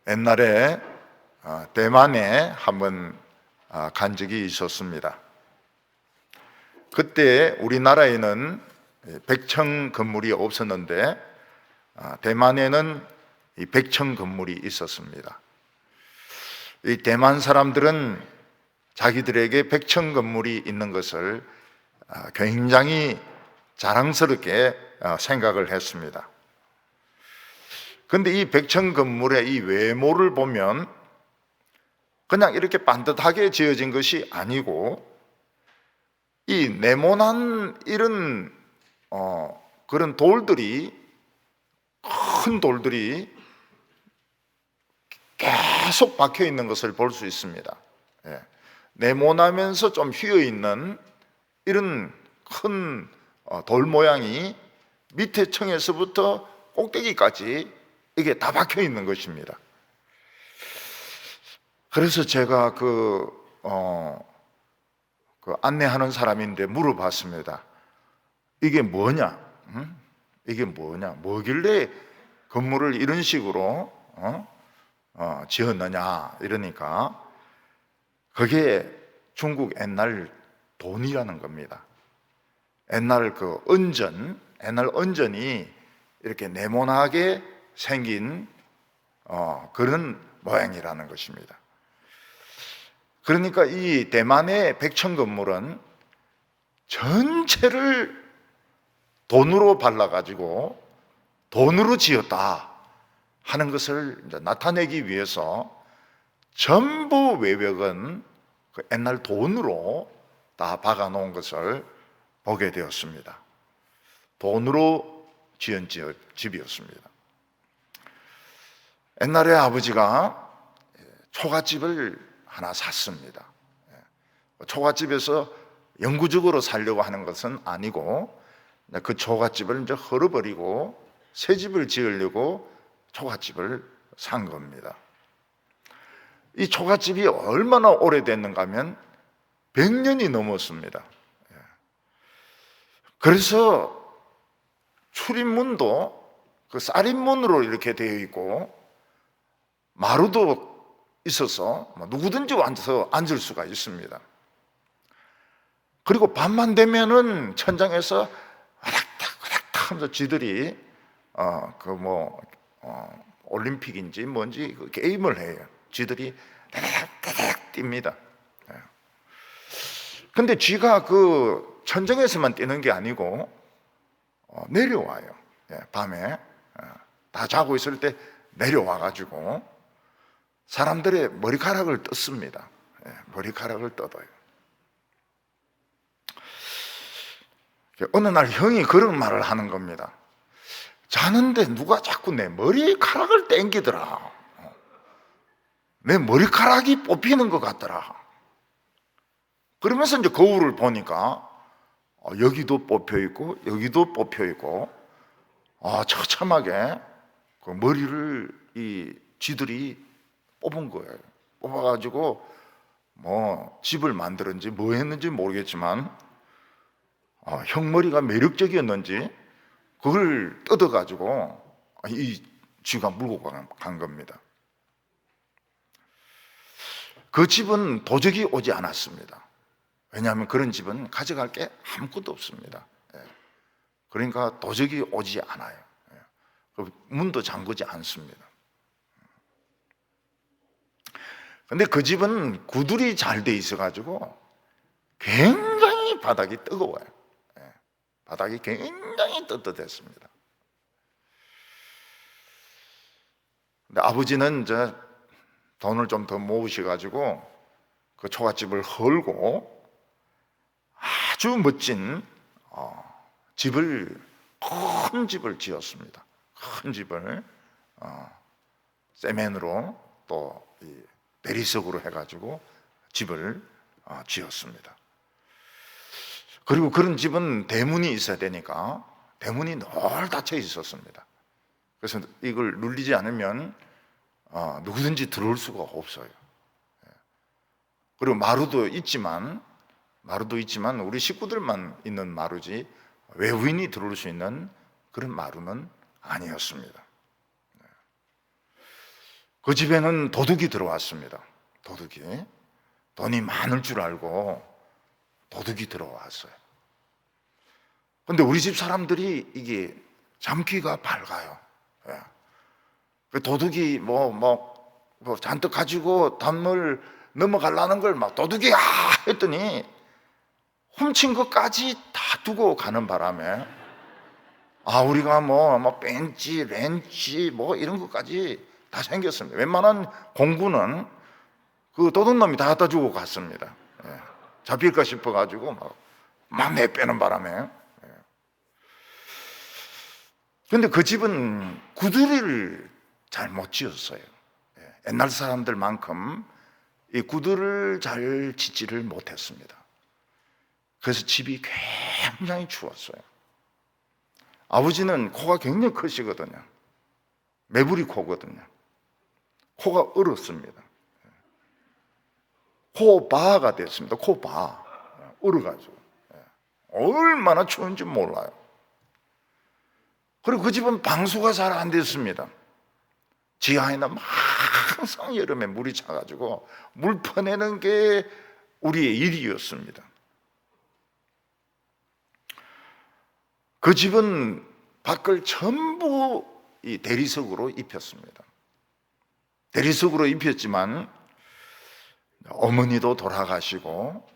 옛날에 대만에 한번 간 적이 있었습니다. 그때 우리나라에는 백청 건물이 없었는데 대만에는 이 백청 건물이 있었습니다. 이 대만 사람들은 자기들에게 백청 건물이 있는 것을 굉장히 자랑스럽게 생각을 했습니다. 그런데 이 백청 건물의 이 외모를 보면 그냥 이렇게 반듯하게 지어진 것이 아니고 이 네모난 이런 그런 돌들이, 큰 돌들이 계속 박혀 있는 것을 볼 수 있습니다. 네모나면서 좀 휘어 있는 이런 큰 돌 모양이 밑에 층에서부터 꼭대기까지 이게 다 박혀 있는 것입니다. 그래서 제가 그 안내하는 사람인데 물어봤습니다. 이게 뭐냐? 이게 뭐냐? 뭐길래 건물을 이런 식으로 지었느냐? 이러니까 그게 중국 옛날 돈이라는 겁니다. 옛날 옛날 은전이 이렇게 네모나게 생긴 그런 모양이라는 것입니다. 그러니까 이 대만의 백청 건물은 전체를 돈으로 발라가지고 돈으로 지었다 하는 것을 나타내기 위해서 전부 외벽은 그 옛날 돈으로 다 박아 놓은 것을 보게 되었습니다. 돈으로 지은 집이었습니다. 옛날에 아버지가 초가집을 하나 샀습니다. 초가집에서 영구적으로 살려고 하는 것은 아니고 그 초가집을 이제 헐어버리고 새 집을 지으려고 초가집을 산 겁니다. 이 초가집이 얼마나 오래됐는가 하면 100년이 넘었습니다. 그래서 출입문도 그 쌀입문으로 이렇게 되어 있고 마루도 있어서 누구든지 와서 앉을 수가 있습니다. 그리고 밤만 되면은 천장에서 와닥닥 하면서 쥐들이 올림픽인지 뭔지 그 게임을 해요. 쥐들이 다닥다닥 뜁니다. 근데 쥐가 그 천장에서만 뛰는 게 아니고 내려와요. 밤에 다 자고 있을 때 내려와가지고 사람들의 머리카락을 뜯습니다. 머리카락을 뜯어요. 어느 날 형이 그런 말을 하는 겁니다. 자는데 누가 자꾸 내 머리카락을 땡기더라. 내 머리카락이 뽑히는 것 같더라. 그러면서 이제 거울을 보니까 여기도 뽑혀 있고 여기도 뽑혀 있고 처참하게 그 머리를 이 쥐들이 뽑은 거예요. 뽑아가지고 집을 만들었는지 뭐 했는지 모르겠지만 형 머리가 매력적이었는지 그걸 뜯어가지고 이 쥐가 물고 간 겁니다. 그 집은 도적이 오지 않았습니다. 왜냐하면 그런 집은 가져갈 게 아무것도 없습니다. 그러니까 도적이 오지 않아요. 문도 잠그지 않습니다. 근데 그 집은 구들이 잘 돼 있어가지고 굉장히 바닥이 뜨거워요. 바닥이 굉장히 뜨뜻했습니다. 근데 아버지는 이제 돈을 좀 더 모으셔가지고 그 초가집을 헐고 아주 멋진 큰 집을 지었습니다. 큰 집을 세면으로 또 대리석으로 해가지고 집을 지었습니다. 그리고 그런 집은 대문이 있어야 되니까 대문이 늘 닫혀 있었습니다. 그래서 이걸 눌리지 않으면 누구든지 들어올 수가 없어요. 그리고 마루도 있지만 우리 식구들만 있는 마루지 외부인이 들어올 수 있는 그런 마루는 아니었습니다. 그 집에는 도둑이 들어왔습니다. 도둑이. 돈이 많을 줄 알고 도둑이 들어왔어요. 근데 우리 집 사람들이 이게 잠귀가 밝아요. 예. 그 도둑이 뭐 잔뜩 가지고 담을 넘어가려는 걸 막 도둑이 했더니 훔친 것까지 다 두고 가는 바람에 우리가 뭐 벤치, 렌치 뭐 이런 것까지 다 생겼습니다. 웬만한 공구는 그 도둑놈이 다 갖다 주고 갔습니다. 예. 잡힐까 싶어가지고 막 내빼는 바람에. 그런데 그 집은 구두리를 잘 못 지었어요. 옛날 사람들만큼 이 구두를 잘 짓지를 못했습니다. 그래서 집이 굉장히 추웠어요. 아버지는 코가 굉장히 크시거든요. 매부리 코거든요. 코가 얼었습니다. 코바가 됐습니다. 코바. 얼어가지고. 얼마나 추운지 몰라요. 그리고 그 집은 방수가 잘 안 됐습니다. 지하에는 항상 여름에 물이 차가지고 물 퍼내는 게 우리의 일이었습니다. 그 집은 밖을 전부 이 대리석으로 입혔습니다. 대리석으로 입혔지만 어머니도 돌아가시고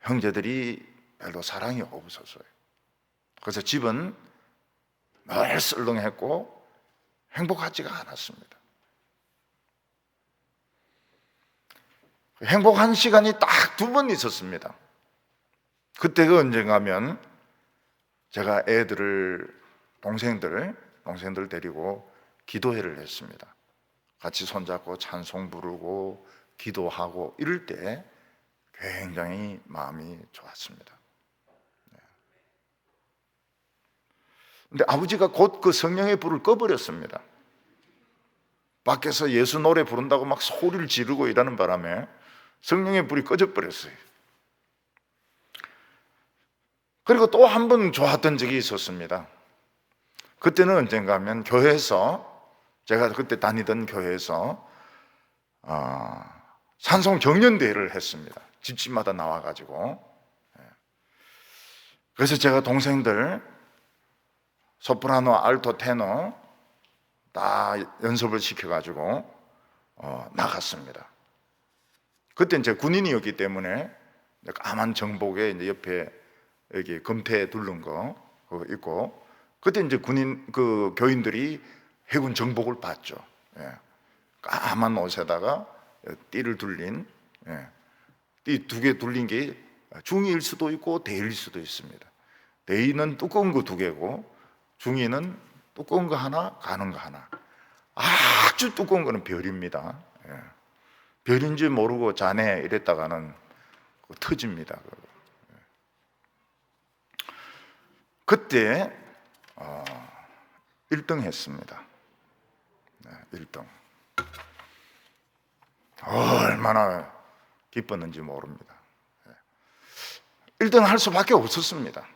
형제들이 별로 사랑이 없었어요. 그래서 집은 늘 썰렁했고 행복하지가 않았습니다. 행복한 시간이 딱 2번 있었습니다. 그때가 언젠가면 제가 동생들 데리고 기도회를 했습니다. 같이 손잡고 찬송 부르고 기도하고 이럴 때 굉장히 마음이 좋았습니다. 근데 아버지가 곧 그 성령의 불을 꺼버렸습니다. 밖에서 예수 노래 부른다고 막 소리를 지르고 이러는 바람에 성령의 불이 꺼져버렸어요. 그리고 또 한 번 좋았던 적이 있었습니다. 그때는 언젠가 하면 교회에서, 제가 그때 다니던 교회에서 찬송 경연대회를 했습니다. 집집마다 나와가지고. 그래서 제가 동생들 소프라노, 알토, 테너 다 연습을 시켜가지고 나갔습니다. 그때 이제 군인이었기 때문에 까만 정복에 이제 옆에 여기 금태 두른 거 그거 있고, 그때 이제 그 교인들이 해군 정복을 봤죠. 까만 옷에다가 띠를 둘린, 띠 2개 둘린 게 중위일 수도 있고 대위일 수도 있습니다. 대위는 두꺼운 거 2개고 중위는 두꺼운 거 하나, 가는 거 하나. 아주 두꺼운 거는 별입니다. 별인지 모르고 자네 이랬다가는 터집니다. 그때 1등 했습니다. 1등. 얼마나 기뻤는지 모릅니다. 1등 할 수밖에 없었습니다.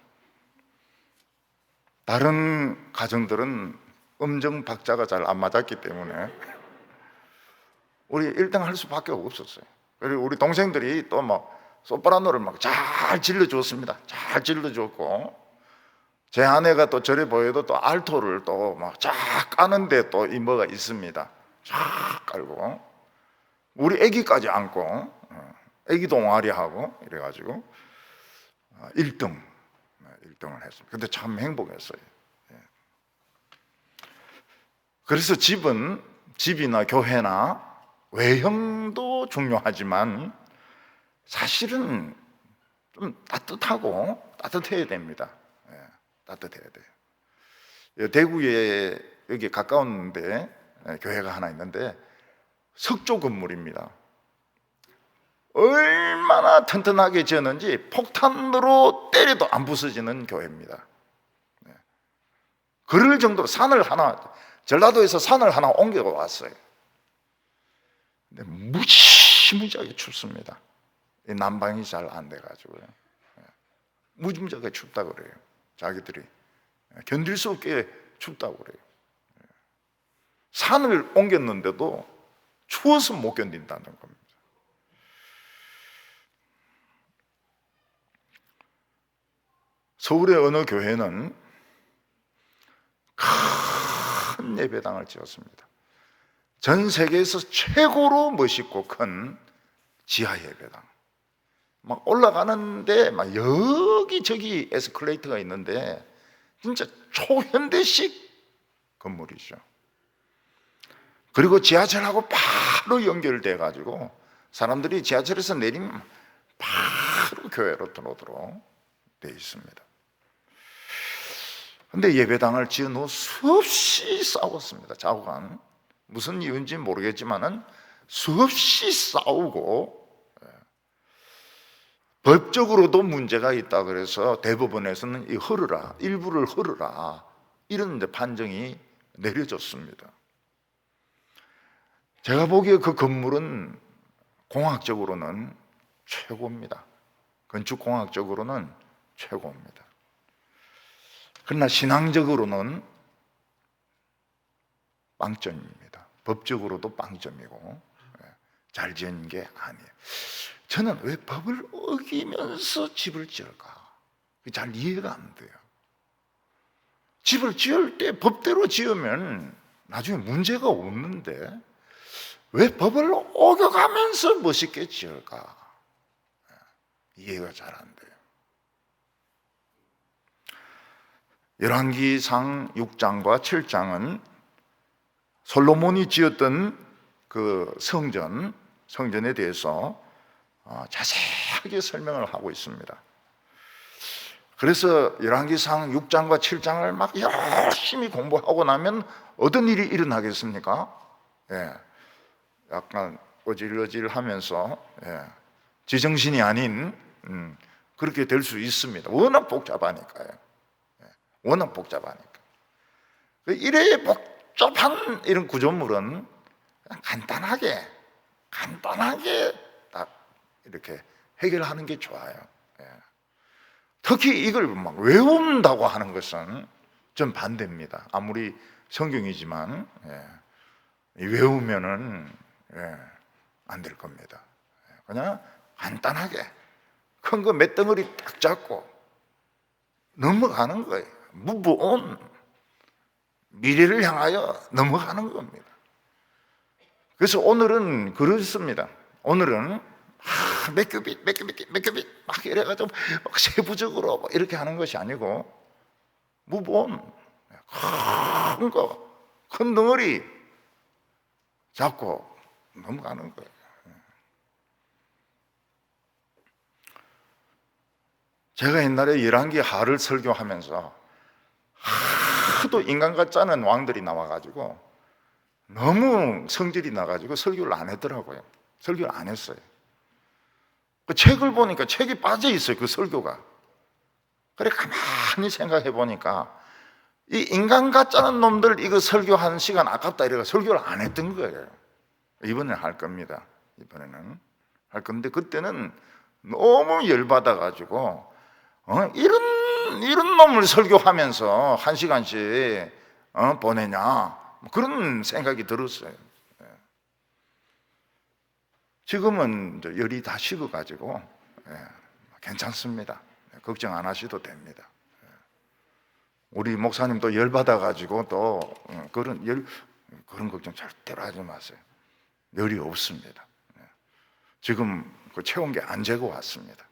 다른 가정들은 음정 박자가 잘 안 맞았기 때문에 우리 1등 할 수밖에 없었어요. 그리고 우리 동생들이 또 막 소프라노를 막 잘 질러줬습니다. 잘 질러줬고, 제 아내가 또 저래 보여도 또 알토를 또 막 쫙 까는데 또 이 뭐가 있습니다. 쫙 깔고 우리 애기까지 안고 애기 동아리 하고 이래가지고 1등을 했습니다. 근데 참 행복했어요. 그래서 집이나 교회나 외형도 중요하지만 사실은 좀 따뜻해야 됩니다. 따뜻해야 돼요. 대구에 여기 가까운데 교회가 하나 있는데 석조 건물입니다. 얼마나 튼튼하게 지었는지 폭탄으로 때려도 안 부서지는 교회입니다. 그럴 정도로 전라도에서 산을 하나 옮겨왔어요. 근데 무지무지하게 춥습니다. 난방이 잘 안 돼가지고요. 무지무지하게 춥다 그래요. 자기들이 견딜 수 없게 춥다고 그래요. 산을 옮겼는데도 추워서 못 견딘다는 겁니다. 서울의 어느 교회는 큰 예배당을 지었습니다. 전 세계에서 최고로 멋있고 큰 지하 예배당. 막 올라가는데 막 여기저기 에스컬레이터가 있는데 진짜 초현대식 건물이죠. 그리고 지하철하고 바로 연결돼 가지고 사람들이 지하철에서 내리면 바로 교회로 들어오도록 되어 있습니다. 근데 예배당을 지은 후 수없이 싸웠습니다. 좌우간 무슨 이유인지 모르겠지만은 수없이 싸우고 법적으로도 문제가 있다 그래서 대법원에서는 헐으라, 일부를 헐으라 이런 판정이 내려졌습니다. 제가 보기에 그 건물은 공학적으로는 최고입니다. 건축공학적으로는 최고입니다. 그러나 신앙적으로는 빵점입니다. 법적으로도 빵점이고 잘 지은 게 아니에요. 저는 왜 법을 어기면서 집을 지을까? 잘 이해가 안 돼요. 집을 지을 때 법대로 지으면 나중에 문제가 없는데 왜 법을 어겨가면서 멋있게 지을까? 이해가 잘 안 돼요. 열왕기상 6장과 7장은 솔로몬이 지었던 그 성전에 대해서 자세하게 설명을 하고 있습니다. 그래서 열왕기상 6장과 7장을 막 열심히 공부하고 나면 어떤 일이 일어나겠습니까? 약간 어질어질하면서 제정신이 아닌 그렇게 될 수 있습니다. 워낙 복잡하니까요. 워낙 복잡하니까. 이래 복잡한 이런 구조물은 간단하게 딱 이렇게 해결하는 게 좋아요. 특히 이걸 막 외운다고 하는 것은 좀 반대입니다. 아무리 성경이지만 외우면은 안 될 겁니다. 그냥 간단하게 큰 거 몇 덩어리 딱 잡고 넘어가는 거예요. 무브온, 미래를 향하여 넘어가는 겁니다. 그래서 오늘은 그렇습니다. 오늘은 몇 큐빗 막 이래가지고 막 세부적으로 막 이렇게 하는 것이 아니고 무브온, 큰 덩어리 잡고 넘어가는 거예요. 제가 옛날에 열왕기 하를 설교하면서 하도 인간 같지 않은 왕들이 나와가지고 너무 성질이 나가지고 설교를 안 했더라고요. 설교를 안 했어요. 그 책을 보니까 책이 빠져 있어요. 그 설교가. 그래 가만히 생각해 보니까 이 인간 같지 않은 놈들 이거 설교하는 시간 아깝다 이래가 설교를 안 했던 거예요. 이번에는 할 겁니다. 이번에는 할 건데 그때는 너무 열받아가지고 이런 놈을 설교하면서 1시간씩 보내냐 그런 생각이 들었어요. 지금은 열이 다 식어가지고 괜찮습니다. 걱정 안 하셔도 됩니다. 우리 목사님도 열 받아가지고 또 그런 걱정 절대로 하지 마세요. 열이 없습니다. 지금 그 체온계 안 재고 왔습니다.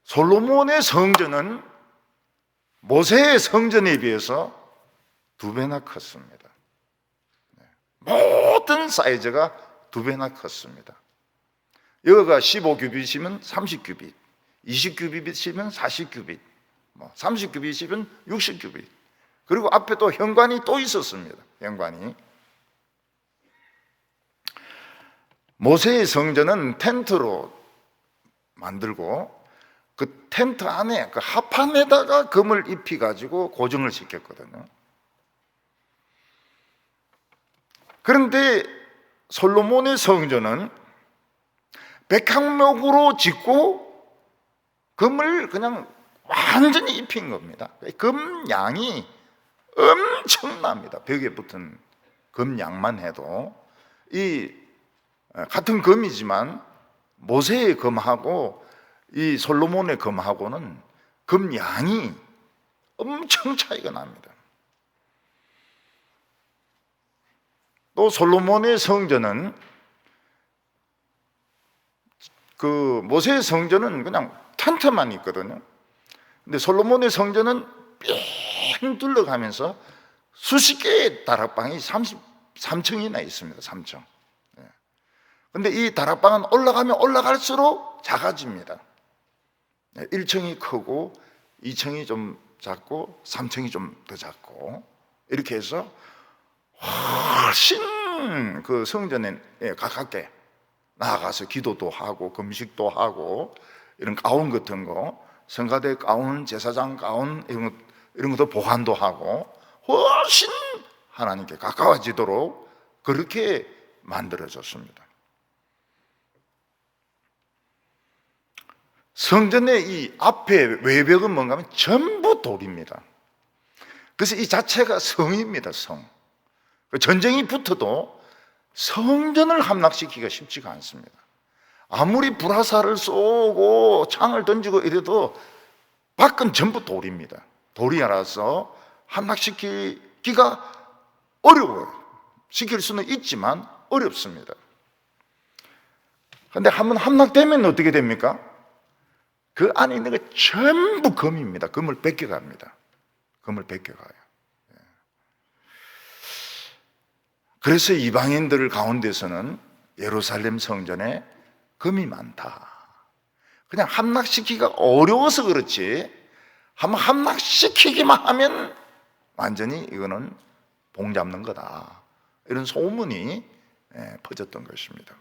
솔로몬의 성전은 모세의 성전에 비해서 2배나 컸습니다. 모든 사이즈가 2배나 컸습니다. 여기가 15규빗이면 30규빗, 20규빗이면 40규빗, 30규빗이면 60규빗. 그리고 앞에 또 현관이 또 있었습니다. 현관이. 모세의 성전은 텐트로 만들고 그 텐트 안에 그 합판에다가 금을 입혀가지고 고정을 시켰거든요. 그런데 솔로몬의 성전은 백향목으로 짓고 금을 그냥 완전히 입힌 겁니다. 금 양이 엄청납니다. 벽에 붙은 금양만 해도. 이 같은 금이지만 모세의 금하고 이 솔로몬의 금하고는 금양이 엄청 차이가 납니다. 또 솔로몬의 성전은, 그 모세의 성전은 그냥 텐트만 있거든요. 근데 솔로몬의 성전은 삥 둘러가면서 수십 개의 다락방이 33층이나 있습니다. 3층. 근데 이 다락방은 올라가면 올라갈수록 작아집니다. 1층이 크고 2층이 좀 작고 3층이 좀 더 작고, 이렇게 해서 훨씬 그 성전에 가깝게 나아가서 기도도 하고 금식도 하고, 이런 가운 같은 거, 성가대 가운, 제사장 가운, 이런 것도 보관도 하고 훨씬 하나님께 가까워지도록 그렇게 만들어졌습니다. 성전의 이 앞에 외벽은 뭔가 하면 전부 돌입니다. 그래서 이 자체가 성입니다. 성. 전쟁이 붙어도 성전을 함락시키기가 쉽지가 않습니다. 아무리 불화살을 쏘고 창을 던지고 이래도 밖은 전부 돌입니다. 돌이라서 함락시키기가 어려워요. 시킬 수는 있지만 어렵습니다. 그런데 한번 함락되면 어떻게 됩니까? 그 안에 있는 게 전부 금입니다. 금을 뺏겨갑니다. 금을 뺏겨가요. 그래서 이방인들 가운데서는 예루살렘 성전에 금이 많다. 그냥 함락시키기가 어려워서 그렇지, 한번 함락시키기만 하면 완전히 이거는 봉잡는 거다, 이런 소문이 퍼졌던 것입니다.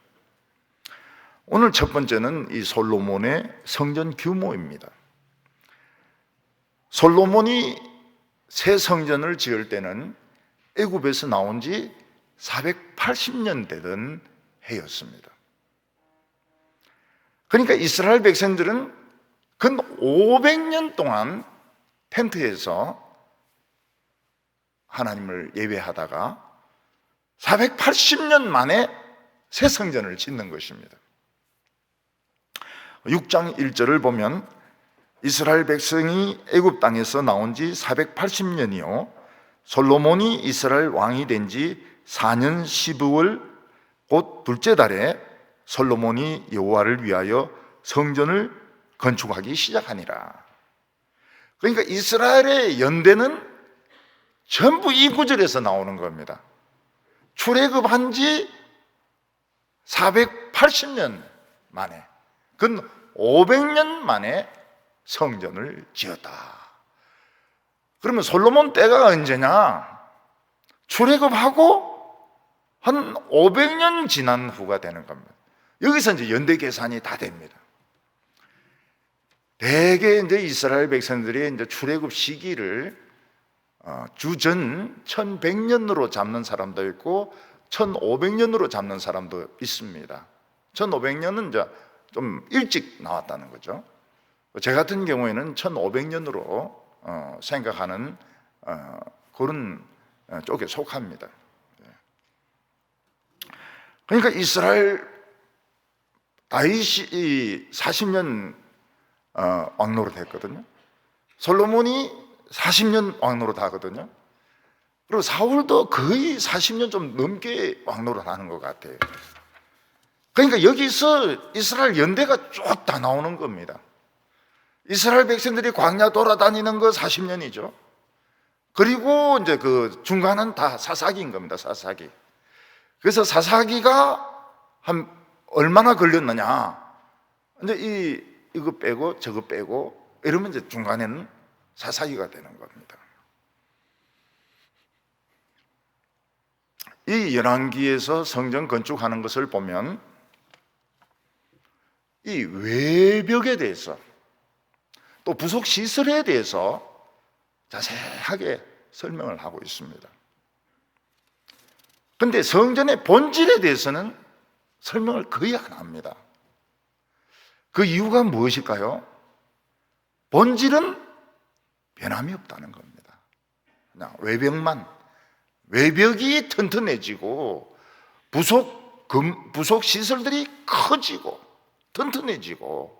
오늘 첫 번째는 이 솔로몬의 성전 규모입니다. 솔로몬이 새 성전을 지을 때는 애굽에서 나온 지 480년 되던 해였습니다. 그러니까 이스라엘 백성들은 근 500년 동안 텐트에서 하나님을 예배하다가 480년 만에 새 성전을 짓는 것입니다. 6장 1절을 보면 이스라엘 백성이 애굽 땅에서 나온 지 480년이요 솔로몬이 이스라엘 왕이 된 지 4년 12월 곧 둘째 달에 솔로몬이 여호와를 위하여 성전을 건축하기 시작하니라. 그러니까 이스라엘의 연대는 전부 이 구절에서 나오는 겁니다. 출애굽한 지 480년 만에, 근 500년 만에 성전을 지었다. 그러면 솔로몬 때가 언제냐? 출애굽하고 한 500년 지난 후가 되는 겁니다. 여기서 이제 연대 계산이 다 됩니다. 대개 이제 이스라엘 백성들이 이제 출애굽 시기를 주전 1100년으로 잡는 사람도 있고 1500년으로 잡는 사람도 있습니다. 1500년은 이제 좀 일찍 나왔다는 거죠. 제 같은 경우에는 1500년으로 생각하는 그런 쪽에 속합니다. 그러니까 이스라엘 다윗이 40년 왕노릇 했거든요. 솔로몬이 40년 왕노릇 하거든요. 그리고 사울도 거의 40년 좀 넘게 왕노릇 하는 것 같아요. 그러니까 여기서 이스라엘 연대가 쭉 다 나오는 겁니다. 이스라엘 백성들이 광야 돌아다니는 거 40년이죠. 그리고 이제 그 중간은 다 사사기인 겁니다. 사사기. 그래서 사사기가 한 얼마나 걸렸느냐? 이제 이거 빼고 저거 빼고 이러면 이제 중간에는 사사기가 되는 겁니다. 이 열왕기에서 성전 건축하는 것을 보면 이 외벽에 대해서 또 부속 시설에 대해서 자세하게 설명을 하고 있습니다. 그런데 성전의 본질에 대해서는 설명을 거의 안 합니다. 그 이유가 무엇일까요? 본질은 변함이 없다는 겁니다. 그냥 외벽이 튼튼해지고 부속 시설들이 커지고 튼튼해지고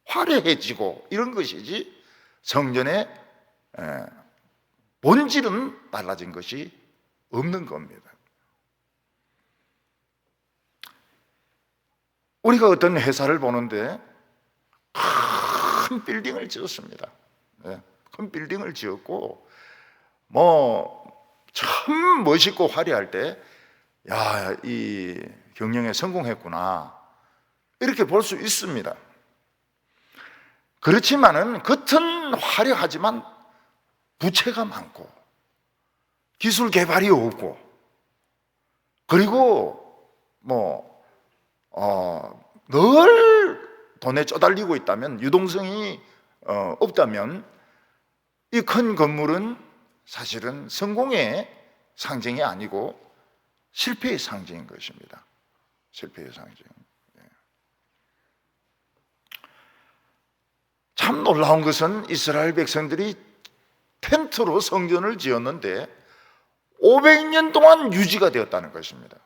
화려해지고 이런 것이지 성전의 본질은 달라진 것이 없는 겁니다. 우리가 어떤 회사를 보는데 큰 빌딩을 지었습니다. 큰 빌딩을 지었고 참 멋있고 화려할 때 야, 이 경영에 성공했구나 이렇게 볼 수 있습니다. 그렇지만은 겉은 화려하지만 부채가 많고 기술 개발이 없고 그리고 늘 돈에 쪼달리고 있다면 유동성이 없다면 이 큰 건물은 사실은 성공의 상징이 아니고 실패의 상징인 것입니다. 실패의 상징. 참 놀라운 것은 이스라엘 백성들이 텐트로 성전을 지었는데 500년 동안 유지가 되었다는 것입니다.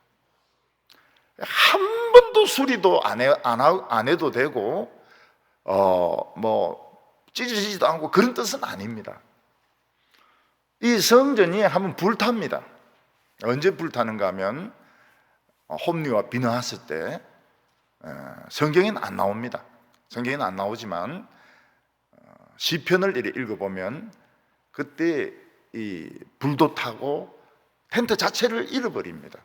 한 번도 수리도 안 해도 되고 찢어지지도 않고 그런 뜻은 아닙니다. 이 성전이 한번 불탑니다. 언제 불타는가 하면 홈리와 비느하스 때. 성경에는 안 나옵니다. 성경에는 안 나오지만 시편을 읽어보면 그때 이 불도 타고 텐트 자체를 잃어버립니다.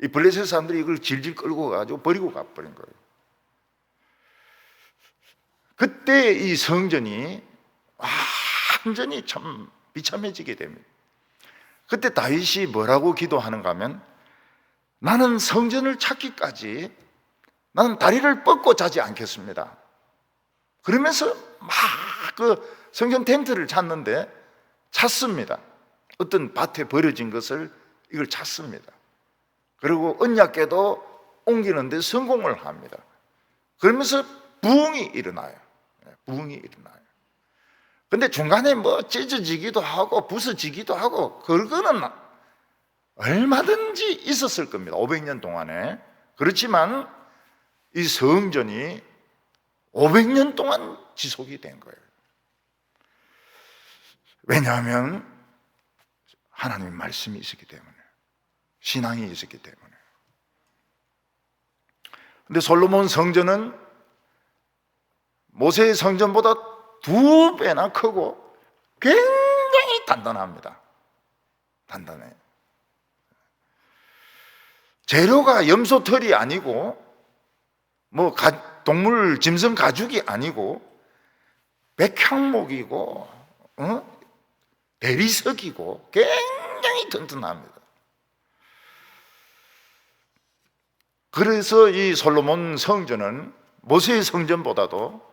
이 블레셋 사람들이 이걸 질질 끌고 가지고 버리고 가버린 거예요. 그때 이 성전이 완전히 참 비참해지게 됩니다. 그때 다윗이 뭐라고 기도하는가 하면 나는 성전을 찾기까지 나는 다리를 뻗고 자지 않겠습니다. 그러면서 막 그 성전 텐트를 찾습니다. 어떤 밭에 버려진 것을 이걸 찾습니다. 그리고 언약궤도 옮기는데 성공을 합니다. 그러면서 부흥이 일어나요. 부흥이 일어나요. 근데 중간에 찢어지기도 하고 부서지기도 하고 그거는 얼마든지 있었을 겁니다. 500년 동안에. 그렇지만 이 성전이 500년 동안 지속이 된 거예요. 왜냐하면 하나님의 말씀이 있었기 때문에, 신앙이 있었기 때문에. 근데 솔로몬 성전은 모세의 성전보다 2배나 크고 굉장히 단단합니다. 단단해요. 재료가 염소털이 아니고 동물 짐승 가죽이 아니고 백향목이고 대리석이고 굉장히 튼튼합니다. 그래서 이 솔로몬 성전은 모세의 성전보다도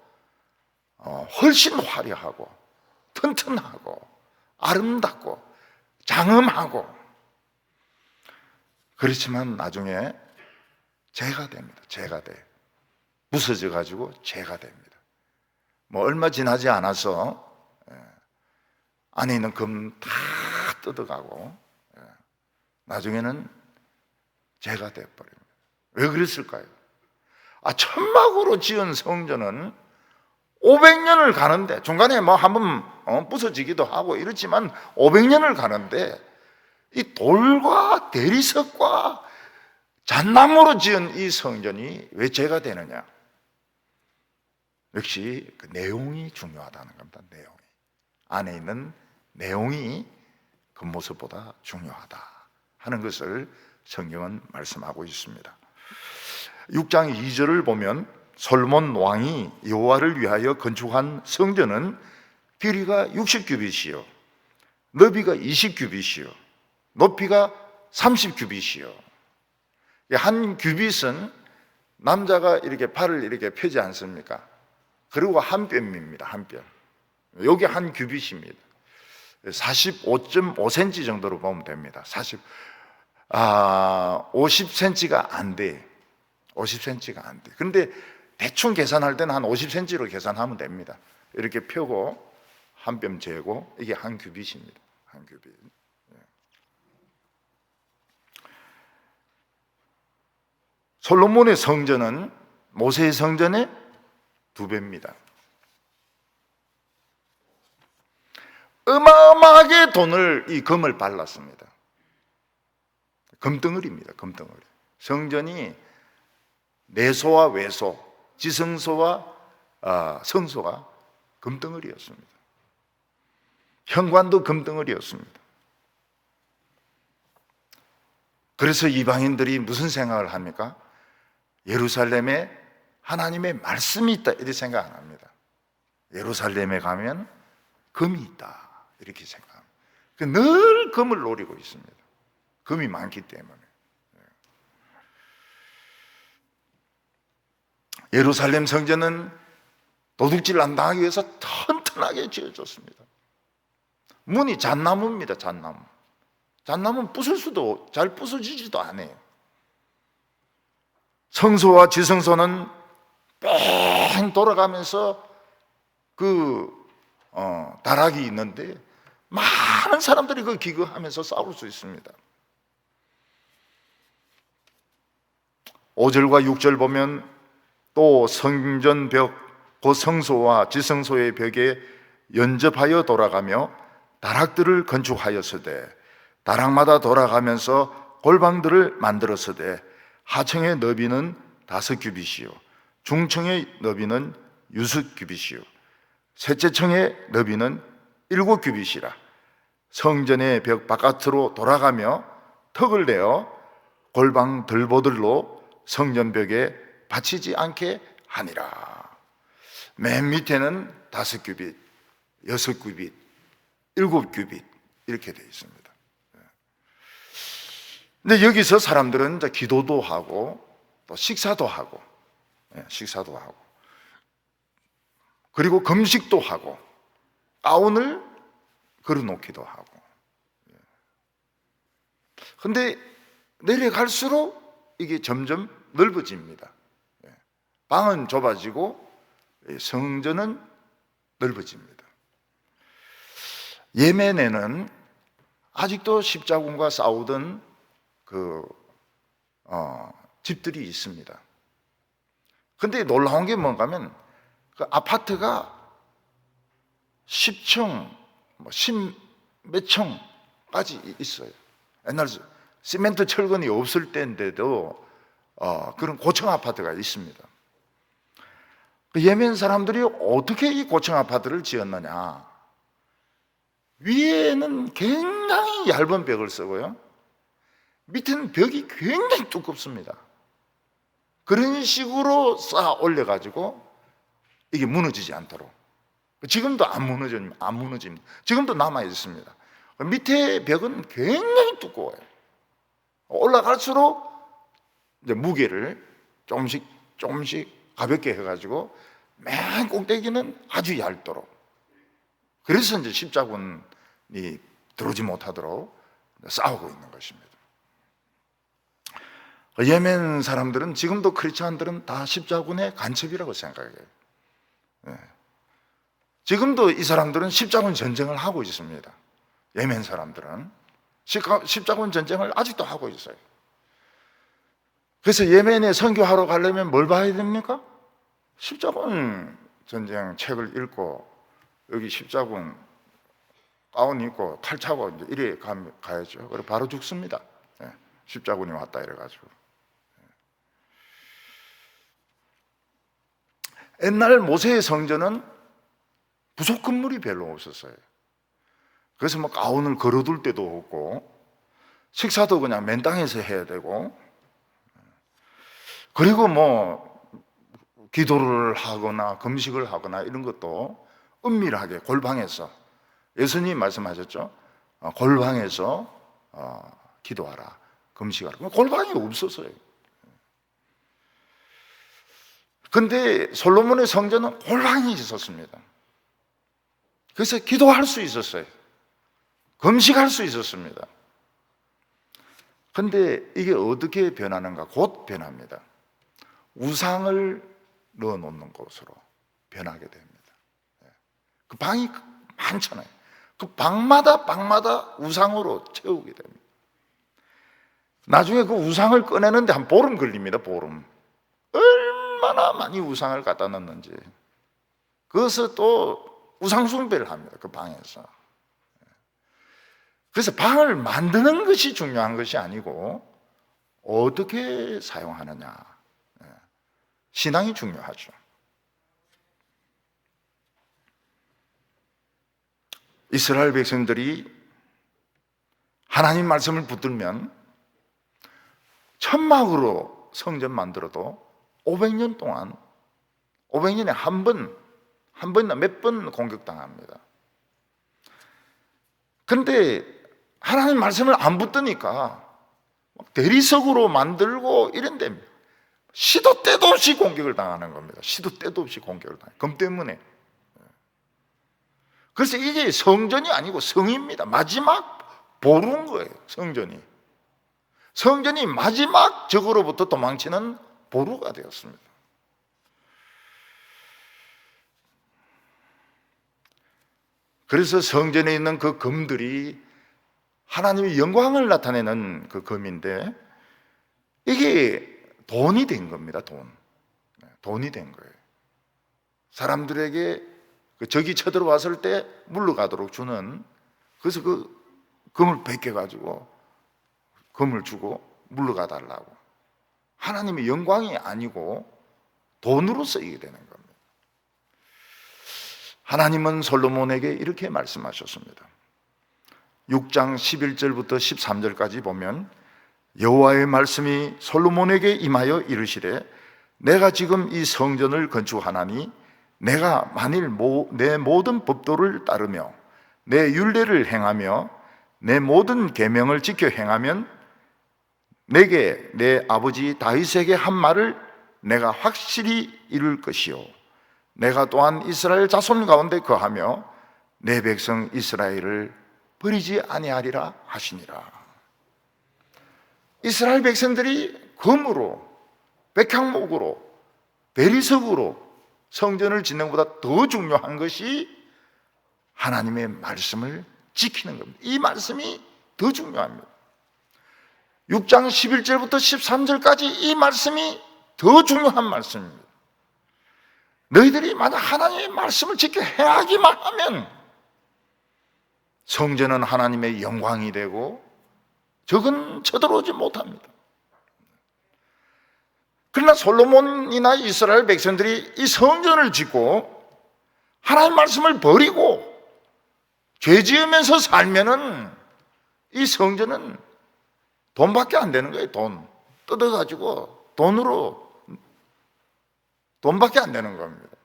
훨씬 화려하고 튼튼하고 아름답고 장엄하고 그렇지만 나중에 재가 됩니다. 재가 돼. 부서져 가지고 재가 됩니다. 얼마 지나지 않아서 안에 있는 금 다 뜯어가고 나중에는 재가 되어버립니다. 왜 그랬을까요? 천막으로 지은 성전은 500년을 가는데 중간에 한번 부서지기도 하고 이렇지만 500년을 가는데 이 돌과 대리석과 잣나무로 지은 이 성전이 왜 재가 되느냐? 역시 그 내용이 중요하다는 겁니다. 내용이. 안에 있는 내용이 겉모습보다 중요하다 하는 것을 성경은 말씀하고 있습니다. 6장 2절을 보면 솔로몬 왕이 여호와를 위하여 건축한 성전은 길이가 60규빗이요 너비가 20규빗이요 높이가 30규빗이요. 한 규빗은 남자가 이렇게 팔을 이렇게 펴지 않습니까? 그리고 한 뼘입니다. 한 뼘. 여기 한 규빗입니다. 45.5cm 정도로 보면 됩니다. 50cm가 안 돼. 50cm가 안 돼. 그런데 대충 계산할 때는 한 50cm로 계산하면 됩니다. 이렇게 펴고 한 뼘 재고 이게 한 규빗입니다. 한 규빗. 솔로몬의 성전은 모세의 성전의 2배입니다. 어마어마하게 이 금을 발랐습니다. 금덩어리입니다. 금덩어리. 성전이 내소와 외소, 지성소와 성소가 금덩어리였습니다. 현관도 금덩어리였습니다. 그래서 이방인들이 무슨 생각을 합니까? 예루살렘에 하나님의 말씀이 있다 이렇게 생각 안 합니다. 예루살렘에 가면 금이 있다 이렇게 생각합니다. 늘 금을 노리고 있습니다. 금이 많기 때문에. 예루살렘 성전은 도둑질 안 당하기 위해서 튼튼하게 지어졌습니다. 문이 잣나무입니다. 잣나무. 잣나무는 부술 수도 잘 부서지지도 않아요. 성소와 지성소는 뺑 돌아가면서 다락이 있는데 많은 사람들이 그 기거하면서 싸울 수 있습니다. 5절과 6절 보면 또 성전벽, 그 성소와 지성소의 벽에 연접하여 돌아가며 다락들을 건축하였으되 다락마다 돌아가면서 골방들을 만들었으되 하층의 너비는 5규빗이요 중층의 너비는 6규빗이요 셋째 층의 너비는 7규빗이라. 성전의 벽 바깥으로 돌아가며 턱을 내어 골방 들보들로 성전벽에 받치지 않게 하니라. 맨 밑에는 5규빗, 6규빗, 7규빗 이렇게 되어 있습니다. 근데 여기서 사람들은 이제 기도도 하고 또 식사도 하고 그리고 금식도 하고 가운을 걸어놓기도 하고. 근데 내려갈수록 이게 점점 넓어집니다. 방은 좁아지고 성전은 넓어집니다. 예멘에는 아직도 십자군과 싸우던 집들이 있습니다. 근데 놀라운 게 뭔가 하면 그 아파트가 10층, 10몇 층까지 있어요. 옛날 시멘트 철근이 없을 때인데도 그런 고층 아파트가 있습니다. 예멘 사람들이 어떻게 이 고층 아파트를 지었느냐? 위에는 굉장히 얇은 벽을 쓰고요, 밑에는 벽이 굉장히 두껍습니다. 그런 식으로 쌓아 올려가지고 이게 무너지지 않도록. 지금도 안 무너집니다. 지금도 남아 있습니다. 밑에 벽은 굉장히 두꺼워요. 올라갈수록 이제 무게를 조금씩 가볍게 해가지고 맨 꼭대기는 아주 얇도록. 그래서 이제 십자군이 들어오지 못하도록 싸우고 있는 것입니다. 예멘 사람들은, 지금도 크리스찬들은 다 십자군의 간첩이라고 생각해요. 지금도 이 사람들은 십자군 전쟁을 하고 있습니다. 예멘 사람들은 십자군 전쟁을 아직도 하고 있어요. 그래서 예멘에 선교하러 가려면 뭘 봐야 됩니까? 십자군 전쟁 책을 읽고 여기 십자군 가운 입고 칼 차고 이제 이래 가야죠. 그리고 바로 죽습니다. 십자군이 왔다 이래가지고. 옛날 모세의 성전은 부속 건물이 별로 없었어요. 그래서 뭐 가운을 걸어둘 데도 없고 식사도 그냥 맨 땅에서 해야 되고, 그리고 뭐 기도를 하거나 금식을 하거나 이런 것도 은밀하게 골방에서, 예수님 말씀하셨죠. 골방에서 기도하라, 금식하라. 골방이 없었어요. 근데 솔로몬의 성전은 골방이 있었습니다. 그래서 기도할 수 있었어요. 금식할 수 있었습니다. 근데 이게 어떻게 변하는가? 곧 변합니다. 우상을 넣어놓는 곳으로 변하게 됩니다. 그 방이 많잖아요. 그 방마다 우상으로 채우게 됩니다. 나중에 그 우상을 꺼내는데 한 보름 걸립니다. 보름. 얼마나 많이 우상을 갖다 놨는지. 그것을 또 우상 숭배를 합니다. 그 방에서. 그래서 방을 만드는 것이 중요한 것이 아니고 어떻게 사용하느냐. 신앙이 중요하죠. 이스라엘 백성들이 하나님 말씀을 붙들면 천막으로 성전 만들어도 500년 동안 500년에 한 번이나 몇 번 공격당합니다. 그런데 하나님 말씀을 안 붙드니까 대리석으로 만들고 이런데 시도 때도 없이 공격을 당하는 겁니다. 시도 때도 없이 공격을 당해요. 검 때문에. 그래서 이게 성전이 아니고 성입니다. 마지막 보루인 거예요. 성전이 마지막 적으로부터 도망치는 보루가 되었습니다. 그래서 성전에 있는 그 검들이 하나님의 영광을 나타내는 그 검인데 이게 돈이 된 겁니다. 돈이 된 거예요. 사람들에게 그 적이 쳐들어왔을 때 물러가도록 주는, 그래서 그 금을 베껴가지고 금을 주고 물러가 달라고. 하나님의 영광이 아니고 돈으로 쓰이게 되는 겁니다. 하나님은 솔로몬에게 이렇게 말씀하셨습니다. 6장 11절부터 13절까지 보면 여호와의 말씀이 솔로몬에게 임하여 이르시되 내가 지금 이 성전을 건축하나니 내가 만일 내 모든 법도를 따르며 내 율례를 행하며 내 모든 계명을 지켜 행하면 내게 내 아버지 다윗에게 한 말을 내가 확실히 이룰 것이요 내가 또한 이스라엘 자손 가운데 거하며 내 백성 이스라엘을 버리지 아니하리라 하시니라. 이스라엘 백성들이 금으로, 백향목으로, 대리석으로 성전을 짓는 것보다 더 중요한 것이 하나님의 말씀을 지키는 겁니다. 이 말씀이 더 중요합니다. 6장 11절부터 13절까지 이 말씀이 더 중요한 말씀입니다. 너희들이 만약 하나님의 말씀을 지켜 행하기만 하면 성전은 하나님의 영광이 되고 적은 쳐들어오지 못합니다. 그러나 솔로몬이나 이스라엘 백성들이 이 성전을 짓고 하나님 말씀을 버리고 죄 지으면서 살면은 이 성전은 돈밖에 안 되는 거예요. 돈 뜯어가지고 돈밖에 안 되는 겁니다.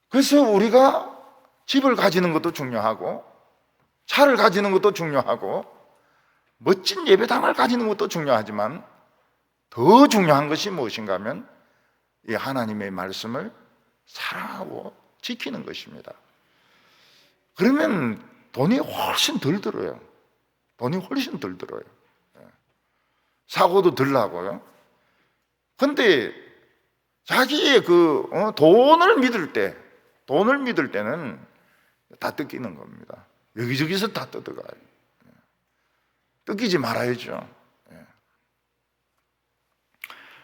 그래서 우리가 집을 가지는 것도 중요하고 차를 가지는 것도 중요하고 멋진 예배당을 가지는 것도 중요하지만 더 중요한 것이 무엇인가 하면 이 하나님의 말씀을 사랑하고 지키는 것입니다. 그러면 돈이 훨씬 덜 들어요. 사고도 덜 나고요. 그런데 자기의 돈을 믿을 때는 다 뜯기는 겁니다. 여기저기서 다 뜯어가요. 뜯기지 말아야죠.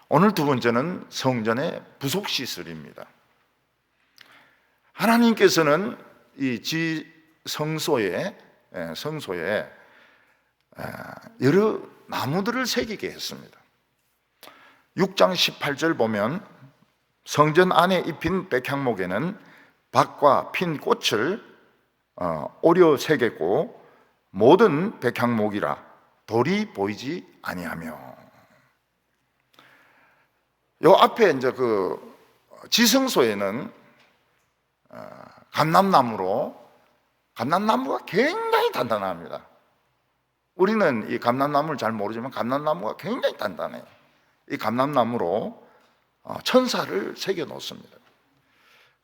오늘 두 번째는 성전의 부속 시설입니다. 하나님께서는 이 성소에 여러 나무들을 새기게 했습니다. 6장 18절 보면 성전 안에 입힌 백향목에는 밭과 핀 꽃을 오려 새겼고 모든 백향목이라 돌이 보이지 아니하며. 요 앞에 이제 그 지성소에는 감람나무가 굉장히 단단합니다. 우리는 이 감람나무를 잘 모르지만 감람나무가 굉장히 단단해요. 이 감람나무로 천사를 새겨 놓습니다.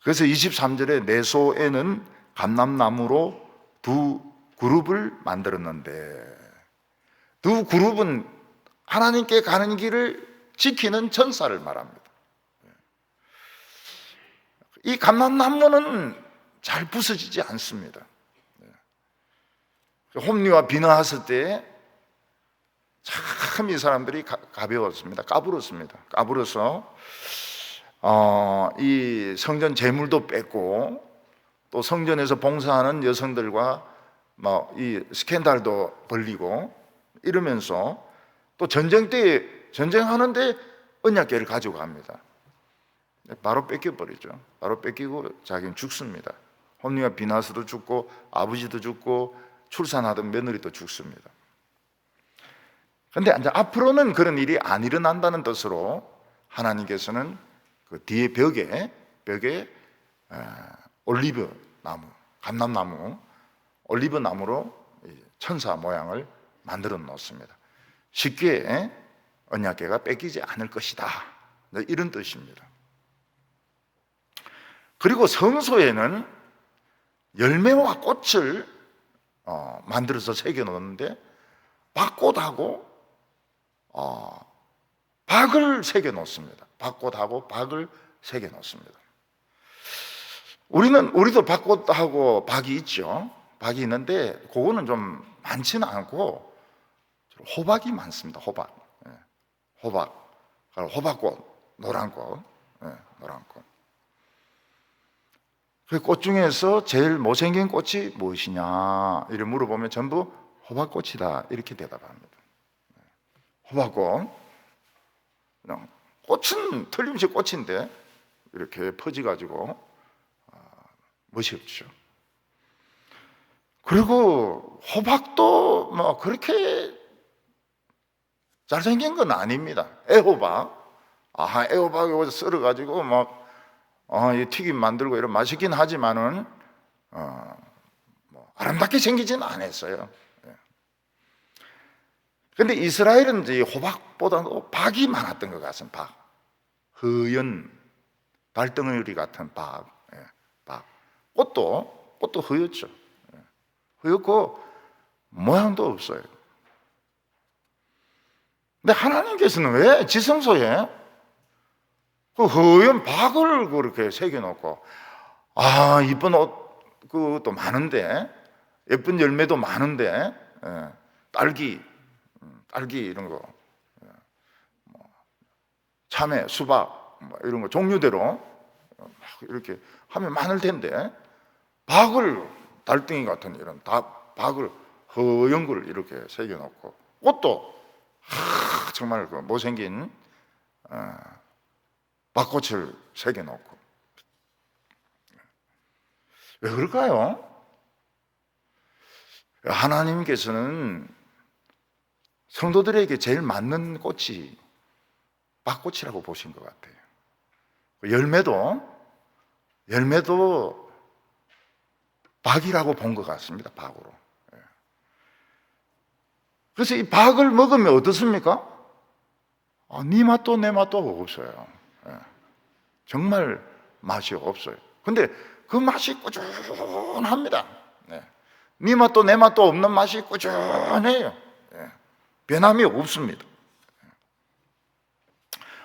그래서 23절에 내소에는 감람나무로 두 그룹을 만들었는데, 두 그룹은 하나님께 가는 길을 지키는 천사를 말합니다. 이 감람나무는 잘 부서지지 않습니다. 홈리와 비나하스 때 참 이 사람들이 가벼웠습니다. 까불었습니다. 까불어서 이 성전 재물도 뺏고 또 성전에서 봉사하는 여성들과 이 스캔들도 벌리고 이러면서 또 전쟁 때 전쟁하는데 언약궤를 가지고 갑니다. 바로 뺏겨버리죠. 바로 뺏기고 자기는 죽습니다. 홈리와 비나스도 죽고 아버지도 죽고 출산하던 며느리도 죽습니다. 그런데 이제 앞으로는 그런 일이 안 일어난다는 뜻으로 하나님께서는 그 뒤에 벽에 올리브 나무, 감람나무, 올리브 나무로 천사 모양을 만들어 놓습니다. 쉽게 언약궤가 뺏기지 않을 것이다, 이런 뜻입니다. 그리고 성소에는 열매와 꽃을 만들어서 새겨 놓는데 밭꽃하고 박을 새겨 놓습니다. 밭꽃하고 박을 새겨 놓습니다. 우리도 밭꽃하고 박이 있죠. 박이 있는데 그거는 좀 많지는 않고 호박이 많습니다. 호박꽃, 노란꽃, 노란꽃. 그 꽃 중에서 제일 못생긴 꽃이 무엇이냐 이렇게 물어보면 전부 호박꽃이다 이렇게 대답합니다. 호박꽃, 그냥 꽃은 틀림없이 꽃인데 이렇게 퍼져가지고 멋이 없죠. 그리고 호박도 뭐 그렇게 잘생긴 건 아닙니다. 애호박을 썰어가지고 막 튀김 만들고 이런 맛있긴 하지만은 아름답게 생기지는 않았어요. 그런데 이스라엘은 이제 호박보다도 박이 많았던 것 같습니다. 허연 달덩어리 같은 박. 꽃도 허였죠. 허였고 모양도 없어요. 근데 하나님께서는 왜 지성소에 그 허연 박을 그렇게 새겨놓고 이쁜 옷 그것도 많은데 예쁜 열매도 많은데 딸기 이런 거 참외, 수박 이런 거 종류대로 이렇게 하면 많을 텐데 달덩이 같은 이런 박을 허연 걸 이렇게 새겨놓고 꽃도 정말 그 못생긴 밭꽃을 새겨놓고 왜 그럴까요? 하나님께서는 성도들에게 제일 맞는 꽃이 밭꽃이라고 보신 것 같아요. 열매도 박이라고 본 것 같습니다. 박으로. 그래서 이 박을 먹으면 어떻습니까? 네 맛도 내 맛도 없어요. 정말 맛이 없어요. 근데 그 맛이 꾸준합니다. 네 맛도 내 맛도 없는 맛이 꾸준해요. 변함이 없습니다.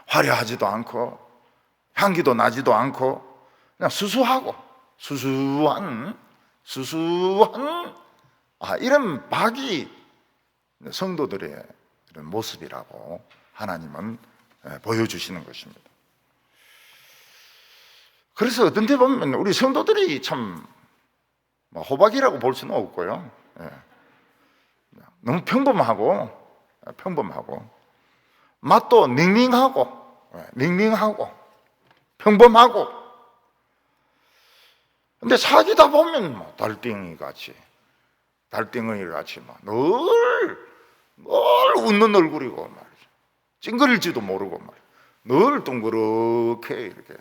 화려하지도 않고 향기도 나지도 않고 그냥 수수한 이런 박이 성도들의 이런 모습이라고 하나님은 보여주시는 것입니다. 그래서 어떤 데 보면 우리 성도들이 참 호박이라고 볼 수는 없고요. 너무 평범하고 맛도 닝닝하고 평범하고 근데 사귀다 보면 달덩이 같이 늘 웃는 얼굴이고 말이죠. 찡그릴지도 모르고 말이죠. 늘 동그랗게 이렇게.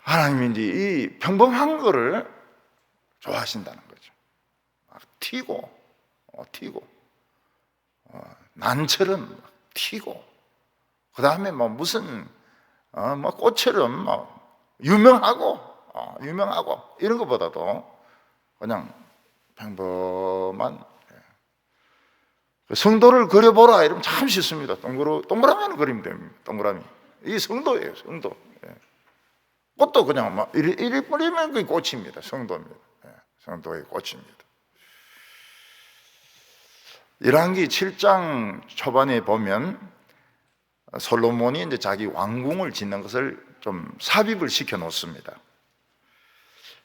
하나님이 이제 이 평범한 거를 좋아하신다는 거죠. 튀고 난처럼 튀고 그 다음에 무슨 꽃처럼 유명하고 이런 것보다도 그냥 평범한 성도를 그려보라 이러면 참 쉽습니다. 동그라미 하나 그리면 됩니다. 동그라미. 이 성도예요, 성도. 꽃도 그냥 막 이리 뿌리면 그게 꽃입니다. 성도입니다. 성도의 꽃입니다. 열왕기 7장 초반에 보면 솔로몬이 이제 자기 왕궁을 짓는 것을 좀 삽입을 시켜 놓습니다.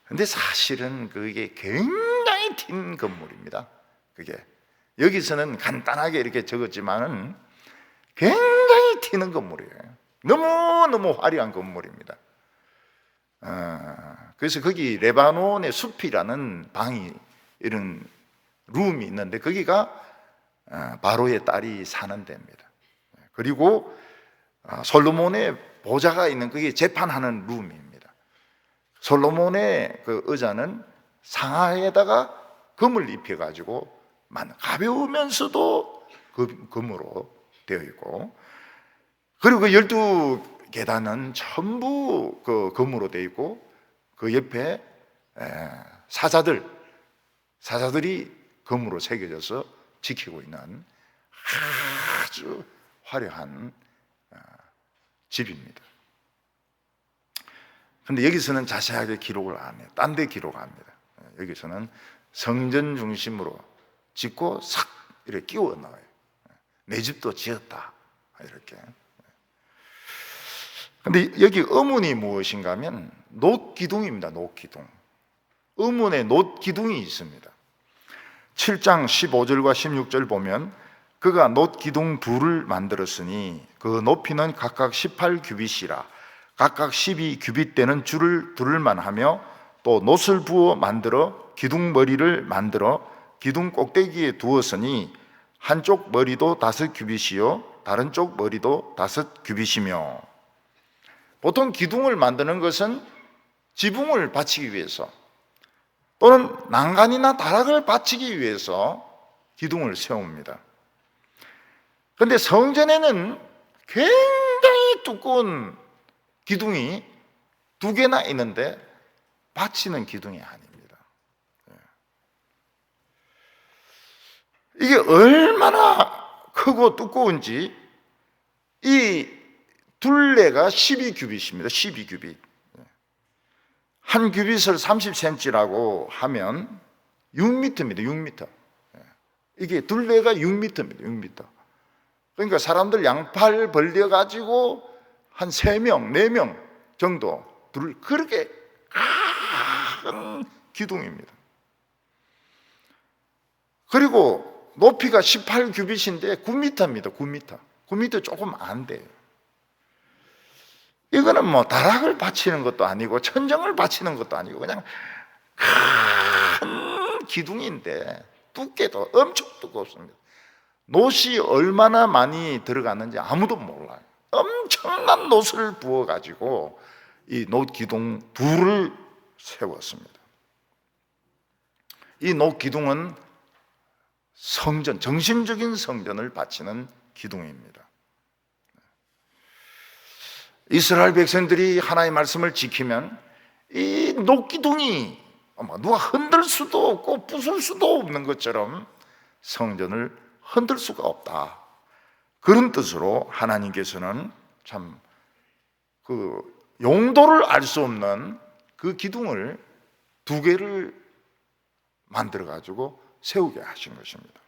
근데 사실은 그게 굉장히 튄 건물입니다. 그게 여기서는 간단하게 이렇게 적었지만은 굉장히 튀는 건물이에요. 너무너무 화려한 건물입니다. 그래서 거기 레바논의 숲이라는 방이, 이런 룸이 있는데 거기가 바로의 딸이 사는 데입니다. 그리고 솔로몬의 보좌가 있는 그게 재판하는 룸입니다. 솔로몬의 그 의자는 상하에다가 금을 입혀가지고 가벼우면서도 금으로 되어 있고, 그리고 그 12계단은 전부 그 금으로 되어 있고, 그 옆에 사자들이 금으로 새겨져서 지키고 있는 아주 화려한 집입니다. 그런데 여기서는 자세하게 기록을 안 해요. 딴 데 기록합니다. 여기서는 성전 중심으로 짓고 싹 이렇게 끼워 넣어요. 내 집도 지었다 이렇게. 근데 여기 의문이 무엇인가 하면 놋기둥입니다. 놋기둥. 의문에 놋기둥이 있습니다. 7장 15절과 16절 보면 그가 놋기둥 둘을 만들었으니 그 높이는 각각 18규빗이라 각각 12규빗 되는 줄을 두를만 하며 또 놋을 부어 만들어 기둥 머리를 만들어 기둥 꼭대기에 두었으니 한쪽 머리도 5규빗이요 다른 쪽 머리도 5규빗이며. 보통 기둥을 만드는 것은 지붕을 받치기 위해서 또는 난간이나 다락을 받치기 위해서 기둥을 세웁니다. 그런데 성전에는 굉장히 두꺼운 기둥이 2개나 있는데 받치는 기둥이 아닙니다. 이게 얼마나 크고 두꺼운지, 이 둘레가 12규빗입니다. 12규빗. 한 규빗을 30cm라고 하면 6m입니다. 6m. 이게 둘레가 6m입니다. 6m. 그러니까 사람들 양팔 벌려가지고 한 3명, 4명 정도 그렇게 큰 기둥입니다. 그리고 높이가 18규빗인데 9m입니다. 9m. 9m 조금 안 돼요. 이거는 뭐 다락을 받치는 것도 아니고 천정을 받치는 것도 아니고 그냥 큰 기둥인데 두께도 엄청 두껍습니다. 놋이 얼마나 많이 들어갔는지 아무도 몰라요. 엄청난 놋을 부어가지고 이 놋기둥 둘을 세웠습니다. 이 놋기둥은 성전, 정신적인 성전을 바치는 기둥입니다. 이스라엘 백성들이 하나님의 말씀을 지키면 이 놋기둥이 누가 흔들 수도 없고 부술 수도 없는 것처럼 성전을 흔들 수가 없다. 그런 뜻으로 하나님께서는 참 그 용도를 알 수 없는 그 기둥을 2개를 만들어 가지고 세우게 하신 것입니다.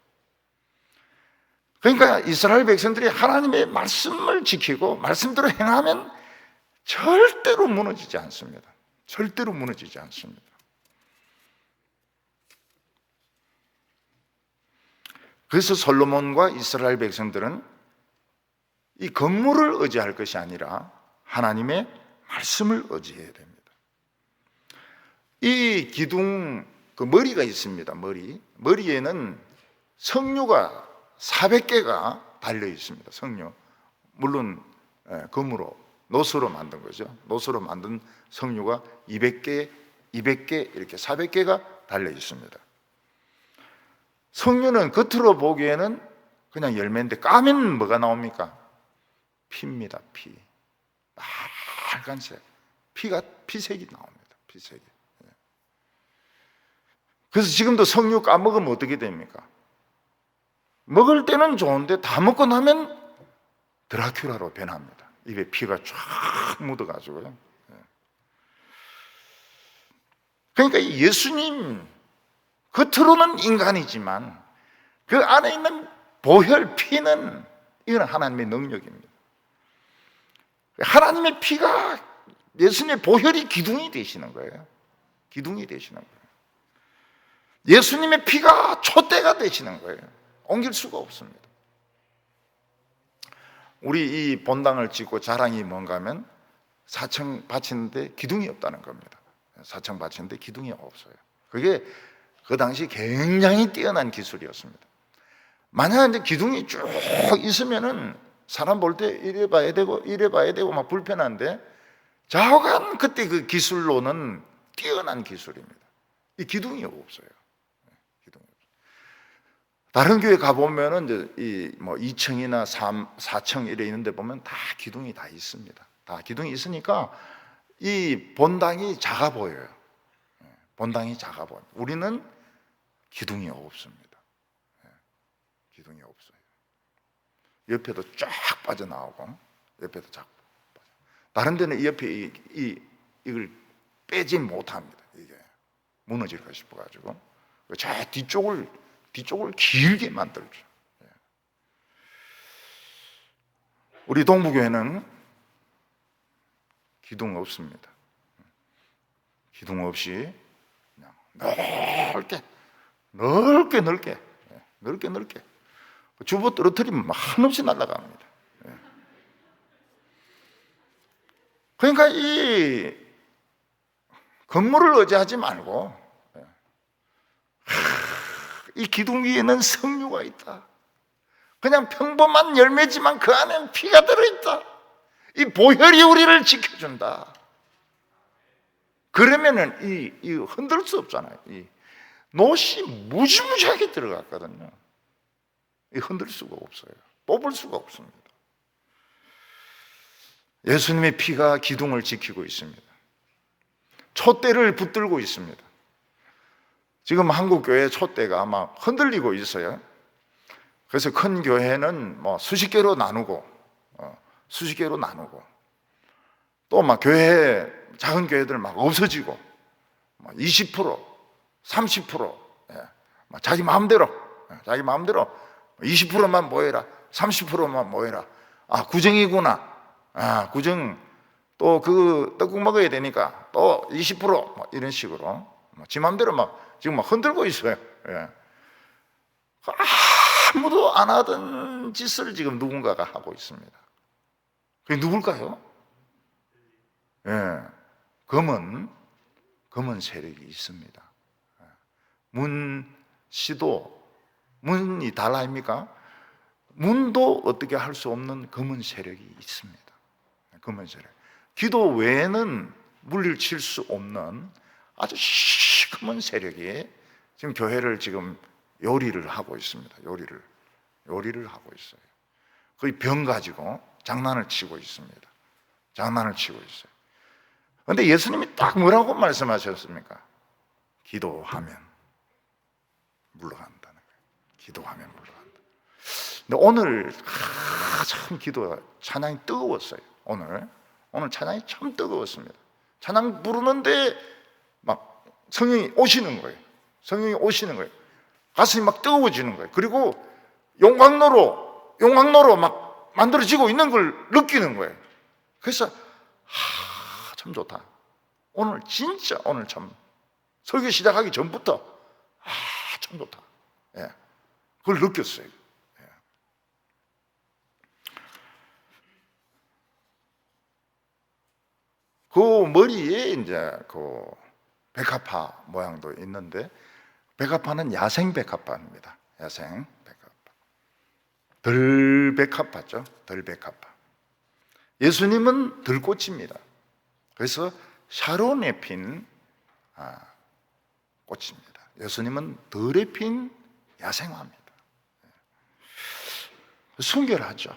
그러니까 이스라엘 백성들이 하나님의 말씀을 지키고 말씀대로 행하면 절대로 무너지지 않습니다. 절대로 무너지지 않습니다. 그래서 솔로몬과 이스라엘 백성들은 이 건물을 의지할 것이 아니라 하나님의 말씀을 의지해야 됩니다. 이 기둥 그 머리가 있습니다. 머리에는 석류가 400개가 달려 있습니다. 석류. 물론 금으로 놋으로 만든 거죠. 놋으로 만든 석류가 200개 이렇게 400개가 달려 있습니다. 석류는 겉으로 보기에는 그냥 열매인데 까면 뭐가 나옵니까? 피입니다. 피. 빨간색. 피색이 나옵니다. 피색이. 그래서 지금도 석류 까먹으면 어떻게 됩니까? 먹을 때는 좋은데 다 먹고 나면 드라큘라로 변합니다. 입에 피가 쫙 묻어가지고요. 그러니까 예수님 겉으로는 인간이지만 그 안에 있는 보혈 피는 이건 하나님의 능력입니다. 하나님의 피가 예수님의 보혈이 기둥이 되시는 거예요. 기둥이 되시는 거예요. 예수님의 피가 촛대가 되시는 거예요. 옮길 수가 없습니다. 우리 이 본당을 짓고 자랑이 뭔가 하면 사청 바치는데 기둥이 없다는 겁니다. 사청 바치는데 기둥이 없어요. 그게 그 당시 굉장히 뛰어난 기술이었습니다. 만약 이제 기둥이 쭉 있으면은 사람 볼 때 이래 봐야 되고 이래 봐야 되고 막 불편한데 좌우간 그때 그 기술로는 뛰어난 기술입니다. 이 기둥이 없어요. 기둥이 없어요. 다른 교회 가보면은 이제 이 뭐 2층이나 4층 이래 있는데 보면 다 기둥이 다 있습니다. 다 기둥이 있으니까 이 본당이 작아 보여요. 본당이 작아 보여요. 우리는 기둥이 없습니다. 기둥이 없어요. 옆에도 쫙 빠져나오고 옆에도 쫙 빠져. 다른 데는 이 옆에 이걸 빼지 못합니다. 이게 무너질까 싶어가지고 저 뒤쪽을 길게 만들죠. 우리 동부교회는 기둥 없습니다. 기둥 없이 그냥 넓게 주부 떨어뜨리면 한없이 날아갑니다. 그러니까 이 건물을 의지하지 말고 이 기둥 위에는 석류가 있다. 그냥 평범한 열매지만 그 안에는 피가 들어있다. 이 보혈이 우리를 지켜준다. 그러면은 이 흔들 수 없잖아요. 이 못이 무지무지하게 들어갔거든요. 이 흔들 수가 없어요. 뽑을 수가 없습니다. 예수님의 피가 기둥을 지키고 있습니다. 촛대를 붙들고 있습니다. 지금 한국 교회 촛대가 막 흔들리고 있어요. 그래서 큰 교회는 뭐 수십 개로 나누고 또 막 교회 작은 교회들 막 없어지고 20% 30% 자기 마음대로 20%만 모여라 30%만 모여라. 아 구정이구나. 아 구정 또 그 떡국 먹어야 되니까 또 20% 이런 식으로 지 마음대로 막 지금 막 흔들고 있어요. 아무도 안 하던 짓을 지금 누군가가 하고 있습니다. 그게 누굴까요? 검은 세력이 있습니다. 문이 달라입니까? 문도 어떻게 할 수 없는 검은 세력이 있습니다. 검은 세력. 기도 외에는 물리칠 수 없는 아주 시커먼 세력이 지금 교회를 지금 요리를 하고 있습니다. 요리를 하고 있어요. 거의 병 가지고 장난을 치고 있습니다. 그런데 예수님이 딱 뭐라고 말씀하셨습니까? 기도하면 물러간다는 거예요. 기도하면 물러간다. 근데 오늘 참 찬양이 뜨거웠어요. 오늘 찬양이 참 뜨거웠습니다. 찬양 부르는데 막 성령이 오시는 거예요. 가슴이 막 뜨거워지는 거예요. 그리고 용광로로 막 만들어지고 있는 걸 느끼는 거예요. 그래서 참 좋다. 오늘 참 설교 시작하기 전부터 참 좋다. 그걸 느꼈어요. 그 머리에 이제 그 백합화 모양도 있는데 백합화는 야생 백합화입니다. 야생 백합화. 들백합화죠. 들백합화. 예수님은 들꽃입니다. 그래서 샤론에 핀 꽃입니다. 예수님은 들에 핀 야생화입니다. 순결하죠.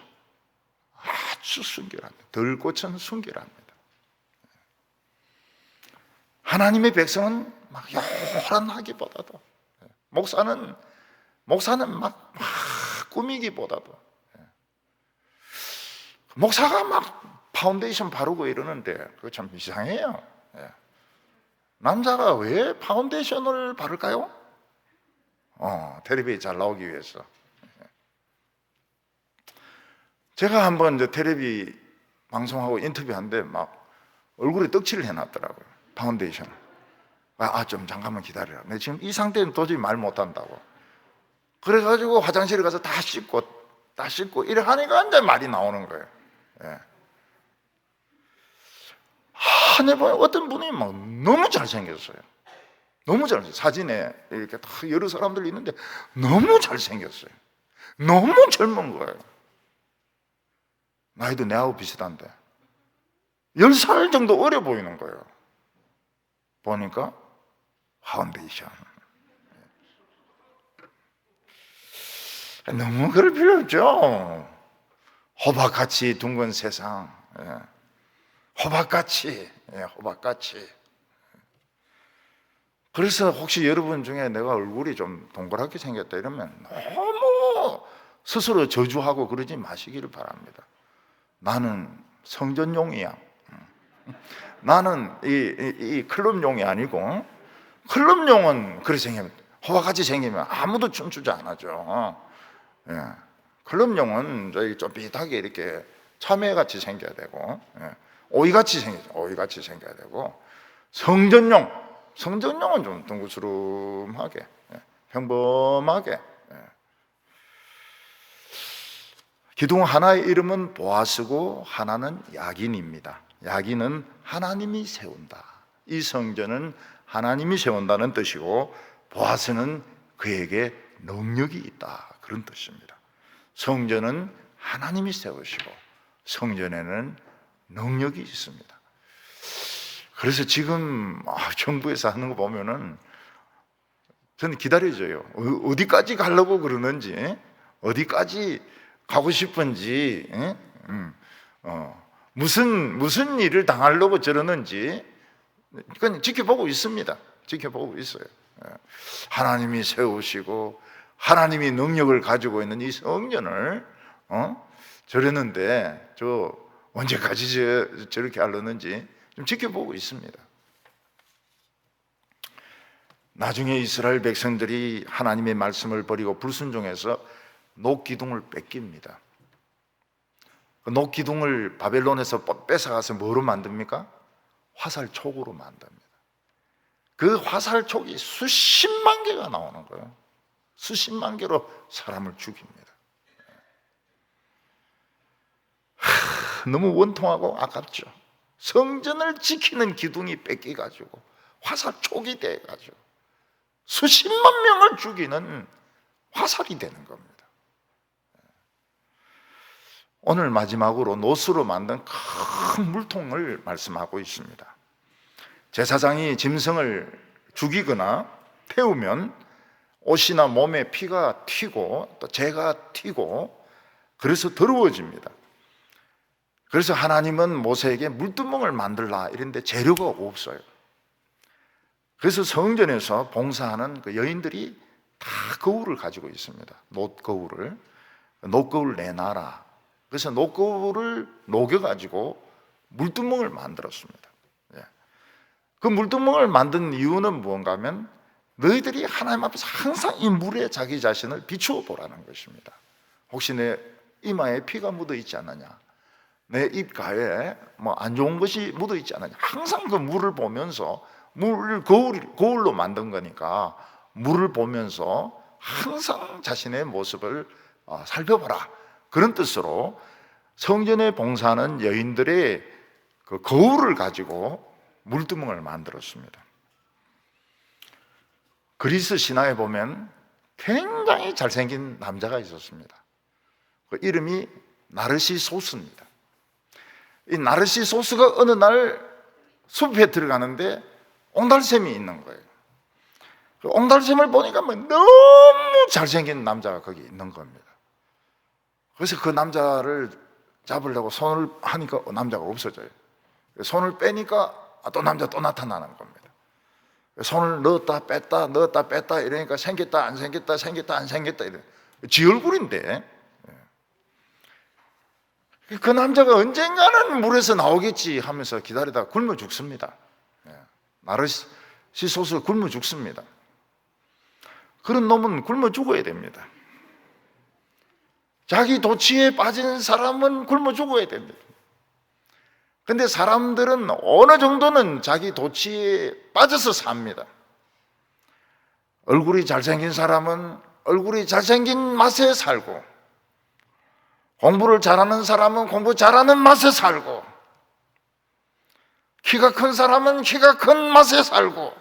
아주 순결합니다. 들꽃은 순결합니다. 하나님의 백성은 막 요란하기보다도 목사는 막 꾸미기보다도 목사가 막 파운데이션 바르고 이러는데 그거 참 이상해요. 남자가 왜 파운데이션을 바를까요? 텔레비에 잘 나오기 위해서. 제가 한번 이제 텔레비 방송하고 인터뷰하는데 막 얼굴에 떡칠을 해놨더라고요. 파운데이션. 좀 잠깐만 기다려라. 내 지금 이 상태는 도저히 말 못한다고. 그래가지고 화장실에 가서 다 씻고 이래 하니까 이제 말이 나오는 거예요. 예. 한해 보면 어떤 분이 막 너무 잘생겼어요. 너무 잘생겼어요. 사진에 이렇게 다 여러 사람들이 있는데 너무 잘생겼어요. 너무 젊은 거예요. 나이도 내하고 비슷한데 10살 정도 어려 보이는 거예요. 보니까 파운데이션. 너무 그럴 필요 없죠. 호박같이 둥근 세상. 호박같이. 그래서 혹시 여러분 중에 내가 얼굴이 좀 동그랗게 생겼다 이러면 너무 스스로 저주하고 그러지 마시기를 바랍니다. 나는 성전용이야. 나는 이 클럽용이 아니고, 클럽용은 그렇게 생기면, 호박같이 생기면 아무도 춤추지 않아죠. 클럽용은 저희 좀 비슷하게 이렇게 참외같이 생겨야 되고, 오이같이 생겨야 되고, 성전용은 좀 둥그스름하게, 평범하게. 기둥 하나의 이름은 보아스고 하나는 야긴입니다. 야긴은 하나님이 세운다. 이 성전은 하나님이 세운다는 뜻이고, 보아스는 그에게 능력이 있다, 그런 뜻입니다. 성전은 하나님이 세우시고 성전에는 능력이 있습니다. 그래서 지금 정부에서 하는 거 보면은 저는 기다려져요. 어디까지 가려고 그러는지, 어디까지 가고 싶은지, 무슨 일을 당하려고 저러는지 그건 지켜보고 있습니다. 지켜보고 있어요. 하나님이 세우시고 하나님이 능력을 가지고 있는 이 성전을 저러는데 저 언제까지 저렇게 하려는지 좀 지켜보고 있습니다. 나중에 이스라엘 백성들이 하나님의 말씀을 버리고 불순종해서 녹기둥을 뺏깁니다. 그 녹기둥을 바벨론에서 뺏어가서 뭐로 만듭니까? 화살촉으로 만듭니다. 그 화살촉이 수십만 개가 나오는 거예요. 수십만 개로 사람을 죽입니다. 너무 원통하고 아깝죠. 성전을 지키는 기둥이 뺏기가지고 화살촉이 돼가지고 수십만 명을 죽이는 화살이 되는 겁니다. 오늘 마지막으로 노수로 만든 큰 물통을 말씀하고 있습니다. 제사장이 짐승을 죽이거나 태우면 옷이나 몸에 피가 튀고 또 재가 튀고 그래서 더러워집니다. 그래서 하나님은 모세에게 물두멍을 만들라 이랬는데 재료가 없어요. 그래서 성전에서 봉사하는 그 여인들이 다 거울을 가지고 있습니다. 놋거울을 내놔라. 그래서 놋거울을 녹여가지고 물두멍을 만들었습니다. 그 물두멍을 만든 이유는 무언가 하면 너희들이 하나님 앞에서 항상 이 물에 자기 자신을 비추어 보라는 것입니다. 혹시 내 이마에 피가 묻어 있지 않느냐, 내 입가에 뭐 안 좋은 것이 묻어 있지 않느냐, 항상 그 물을 보면서, 거울로 만든 거니까 물을 보면서 항상 자신의 모습을 살펴보라, 그런 뜻으로 성전에 봉사하는 여인들의 그 거울을 가지고 물두멍을 만들었습니다. 그리스 신화에 보면 굉장히 잘생긴 남자가 있었습니다. 그 이름이 나르시소스입니다. 이 나르시소스가 어느 날 숲에 들어가는데 옹달샘이 있는 거예요. 그 옹달샘을 보니까 너무 잘생긴 남자가 거기 있는 겁니다. 그래서 그 남자를 잡으려고 손을 하니까 남자가 없어져요. 손을 빼니까 또 남자 또 나타나는 겁니다. 손을 넣었다 뺐다 이러니까 생겼다 안 생겼다 이래. 지 얼굴인데 그 남자가 언젠가는 물에서 나오겠지 하면서 기다리다가 굶어 죽습니다. 씻어서 굶어 죽습니다. 그런 놈은 굶어 죽어야 됩니다. 자기 도취에 빠진 사람은 굶어 죽어야 됩니다. 근데 사람들은 어느 정도는 자기 도취에 빠져서 삽니다. 얼굴이 잘생긴 사람은 얼굴이 잘생긴 맛에 살고, 공부를 잘하는 사람은 공부 잘하는 맛에 살고, 키가 큰 사람은 키가 큰 맛에 살고,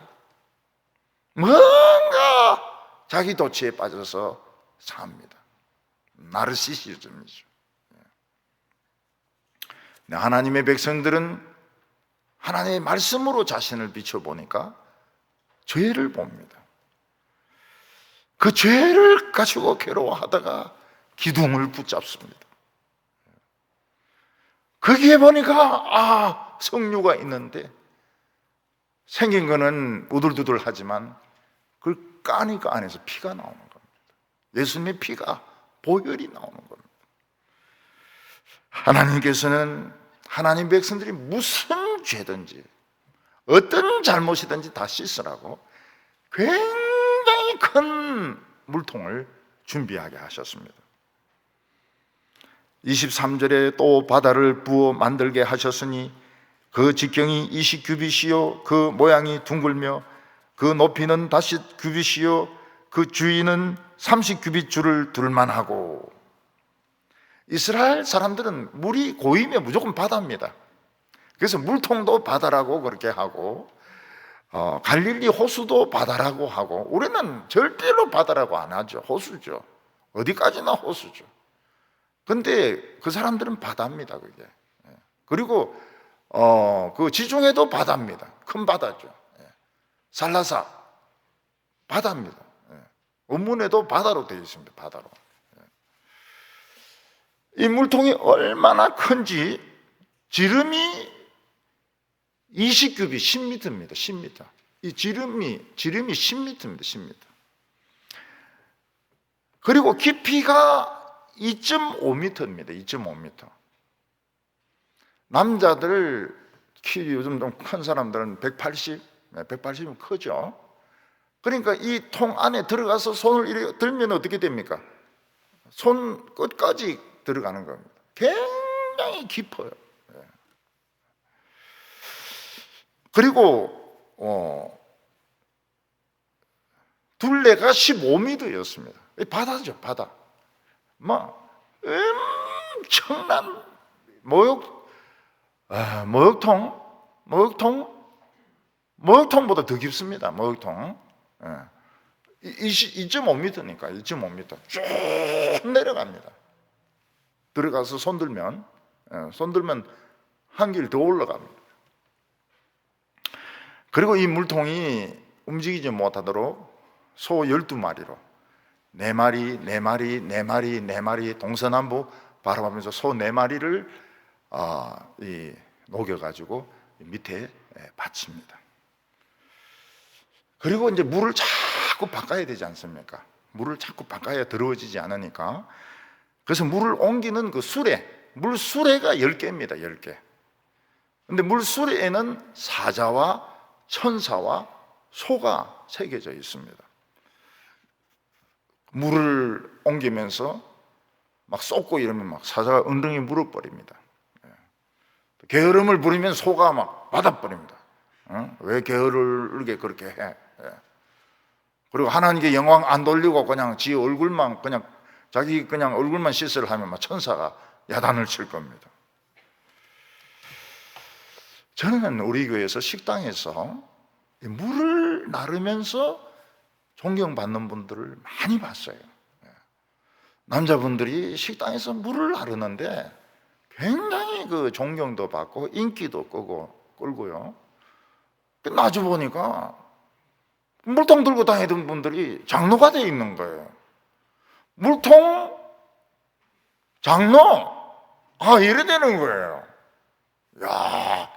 뭔가 자기 도취에 빠져서 삽니다. 나르시시즘이죠. 하나님의 백성들은 하나님의 말씀으로 자신을 비춰보니까 죄를 봅니다. 그 죄를 가지고 괴로워하다가 기둥을 붙잡습니다. 거기에 보니까 석류가 있는데 생긴 거는 우둘두둘하지만 그걸 까니까 안에서 피가 나오는 겁니다. 예수님의 피가 보혈이 나오는 겁니다. 하나님께서는 하나님 백성들이 무슨 죄든지 어떤 잘못이든지 다 씻으라고 굉장히 큰 물통을 준비하게 하셨습니다. 23절에 또 바다를 부어 만들게 하셨으니 그 직경이 20규빗이요 그 모양이 둥글며 그 높이는 다시 규빗이요 그 주위는 30규빗 줄을 둘만하고. 이스라엘 사람들은 물이 고이면 무조건 바다입니다. 그래서 물통도 바다라고 그렇게 하고, 갈릴리 호수도 바다라고 하고, 우리는 절대로 바다라고 안 하죠. 호수죠. 어디까지나 호수죠. 근데 그 사람들은 바다입니다, 그게. 그리고 그 지중해도 바다입니다. 큰 바다죠. 살라사 바다입니다. 원문에도 바다로 되어 있습니다. 바다로. 이 물통이 얼마나 큰지 지름이 20규빗 10m입니다. 10m. 이 지름이 10m입니다. 10m. 그리고 깊이가 2.5m입니다. 2.5m. 남자들 키 요즘 좀 큰 사람들은 180, 180이면 크죠. 그러니까 이 통 안에 들어가서 손을 이렇게 들면 어떻게 됩니까? 손 끝까지 들어가는 겁니다. 굉장히 깊어요. 그리고 둘레가 15m였습니다. 바다죠, 바다. 엄청난 목욕통보다 더 깊습니다. 목욕통. 2.5m니까 2.5m 쭉 내려갑니다. 들어가서 손들면 한 길 더 올라갑니다. 그리고 이 물통이 움직이지 못하도록 소 12마리로 4마리 동서남북 바라보면서 소 4마리를 녹여가지고 밑에 받칩니다. 그리고 이제 물을 자꾸 바꿔야 되지 않습니까? 물을 자꾸 바꿔야 더러워지지 않으니까. 그래서 물을 옮기는 그 물수레가 10개입니다. 10개. 근데 물수레에는 사자와 천사와 소가 새겨져 있습니다. 물을 옮기면서 막 쏟고 이러면 막 사자가 엉덩이 물어버립니다. 게으름을 부리면 소가 막 받아버립니다. 왜 게으르게 그렇게 해? 그리고 하나님께 영광 안 돌리고 그냥 지 얼굴만 자기 얼굴만 씻으려 하면 막 천사가 야단을 칠 겁니다. 저는 우리 교회에서 식당에서 물을 나르면서 존경받는 분들을 많이 봤어요. 남자분들이 식당에서 물을 나르는데 굉장히 그 존경도 받고 인기도 끌고요. 나중 보니까 물통 들고 다니던 분들이 장로가 되어 있는 거예요. 물통 장로 이래 되는 거예요. 야,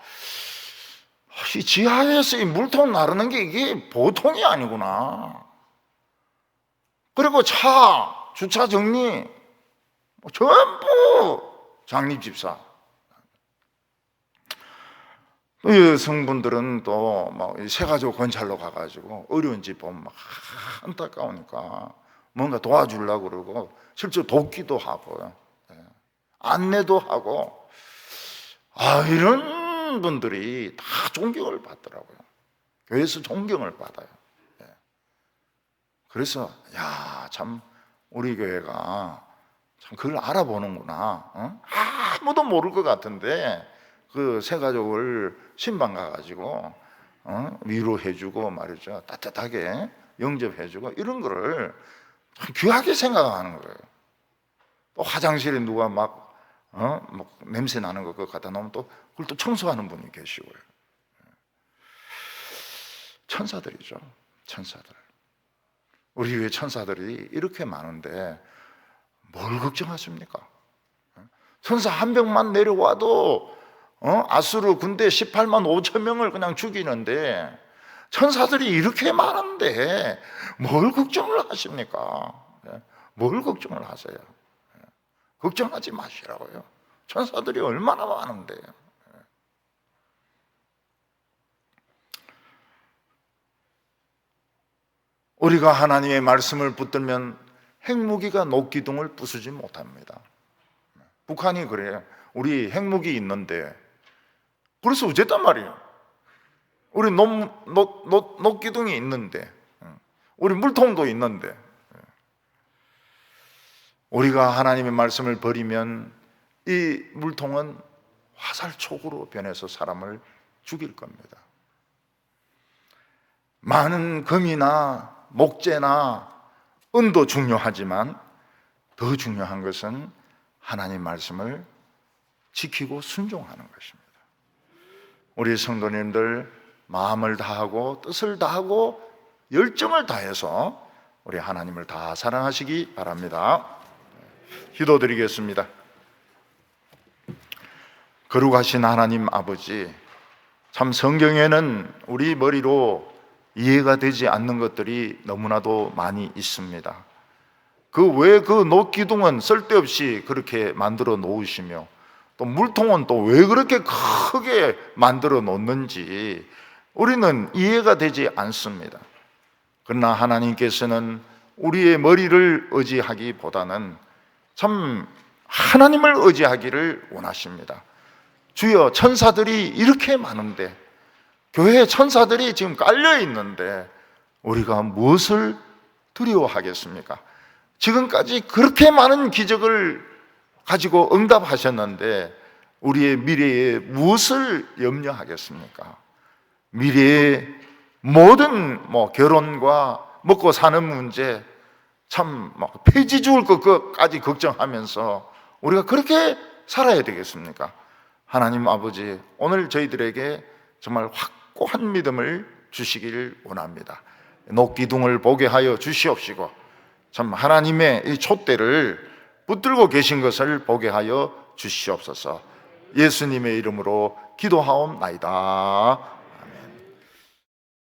이 지하에서 이 물통 나르는 게 이게 보통이 아니구나. 그리고 주차 정리 전부 장립집사. 또 여성분들은 또 막 새가족 건찰로 가가지고 어려운 집 보면 막 안타까우니까 뭔가 도와주려고 그러고 실제로 돕기도 하고요. 안내도 하고, 이런 분들이 다 존경을 받더라고요. 교회에서 존경을 받아요. 그래서 참 우리 교회가 참 그걸 알아보는구나. 아무도 모를 것 같은데 그 새가족을 신방 가가지고 위로해주고 말이죠, 따뜻하게 영접해주고, 이런 거를 참 귀하게 생각하는 거예요. 또 화장실에 누가 막 냄새 나는 거 그거 갖다 놓으면 또 그걸 또 청소하는 분이 계시고요. 천사들이죠, 천사들. 우리 교회 천사들이 이렇게 많은데 뭘 걱정하십니까? 천사 한 명만 내려와도 아수르 군대 18만 5천 명을 그냥 죽이는데 천사들이 이렇게 많은데 뭘 걱정을 하십니까? 뭘 걱정을 하세요? 걱정하지 마시라고요. 천사들이 얼마나 많은데요. 우리가 하나님의 말씀을 붙들면 핵무기가 녹기둥을 부수지 못합니다. 북한이 그래요. 우리 핵무기 있는데 그래서 어쨌단 말이에요. 우리 녹기둥이 있는데, 우리 물통도 있는데, 우리가 하나님의 말씀을 버리면 이 물통은 화살촉으로 변해서 사람을 죽일 겁니다. 많은 금이나 목재나 은도 중요하지만 더 중요한 것은 하나님 말씀을 지키고 순종하는 것입니다. 우리 성도님들 마음을 다하고 뜻을 다하고 열정을 다해서 우리 하나님을 다 사랑하시기 바랍니다. 기도드리겠습니다. 거룩하신 하나님 아버지, 참 성경에는 우리 머리로 이해가 되지 않는 것들이 너무나도 많이 있습니다. 왜 그 녹기둥은 쓸데없이 그렇게 만들어 놓으시며 또 물통은 또 왜 그렇게 크게 만들어 놓는지 우리는 이해가 되지 않습니다. 그러나 하나님께서는 우리의 머리를 의지하기보다는 참 하나님을 의지하기를 원하십니다. 주여, 천사들이 이렇게 많은데, 교회에 천사들이 지금 깔려 있는데 우리가 무엇을 두려워하겠습니까? 지금까지 그렇게 많은 기적을 가지고 응답하셨는데 우리의 미래에 무엇을 염려하겠습니까? 미래의 모든 결혼과 먹고 사는 문제, 참 폐지 죽을 것까지 걱정하면서 우리가 그렇게 살아야 되겠습니까? 하나님 아버지, 오늘 저희들에게 정말 확고한 믿음을 주시길 원합니다. 녹기둥을 보게 하여 주시옵시고 참 하나님의 이 촛대를 붙들고 계신 것을 보게 하여 주시옵소서. 예수님의 이름으로 기도하옵나이다.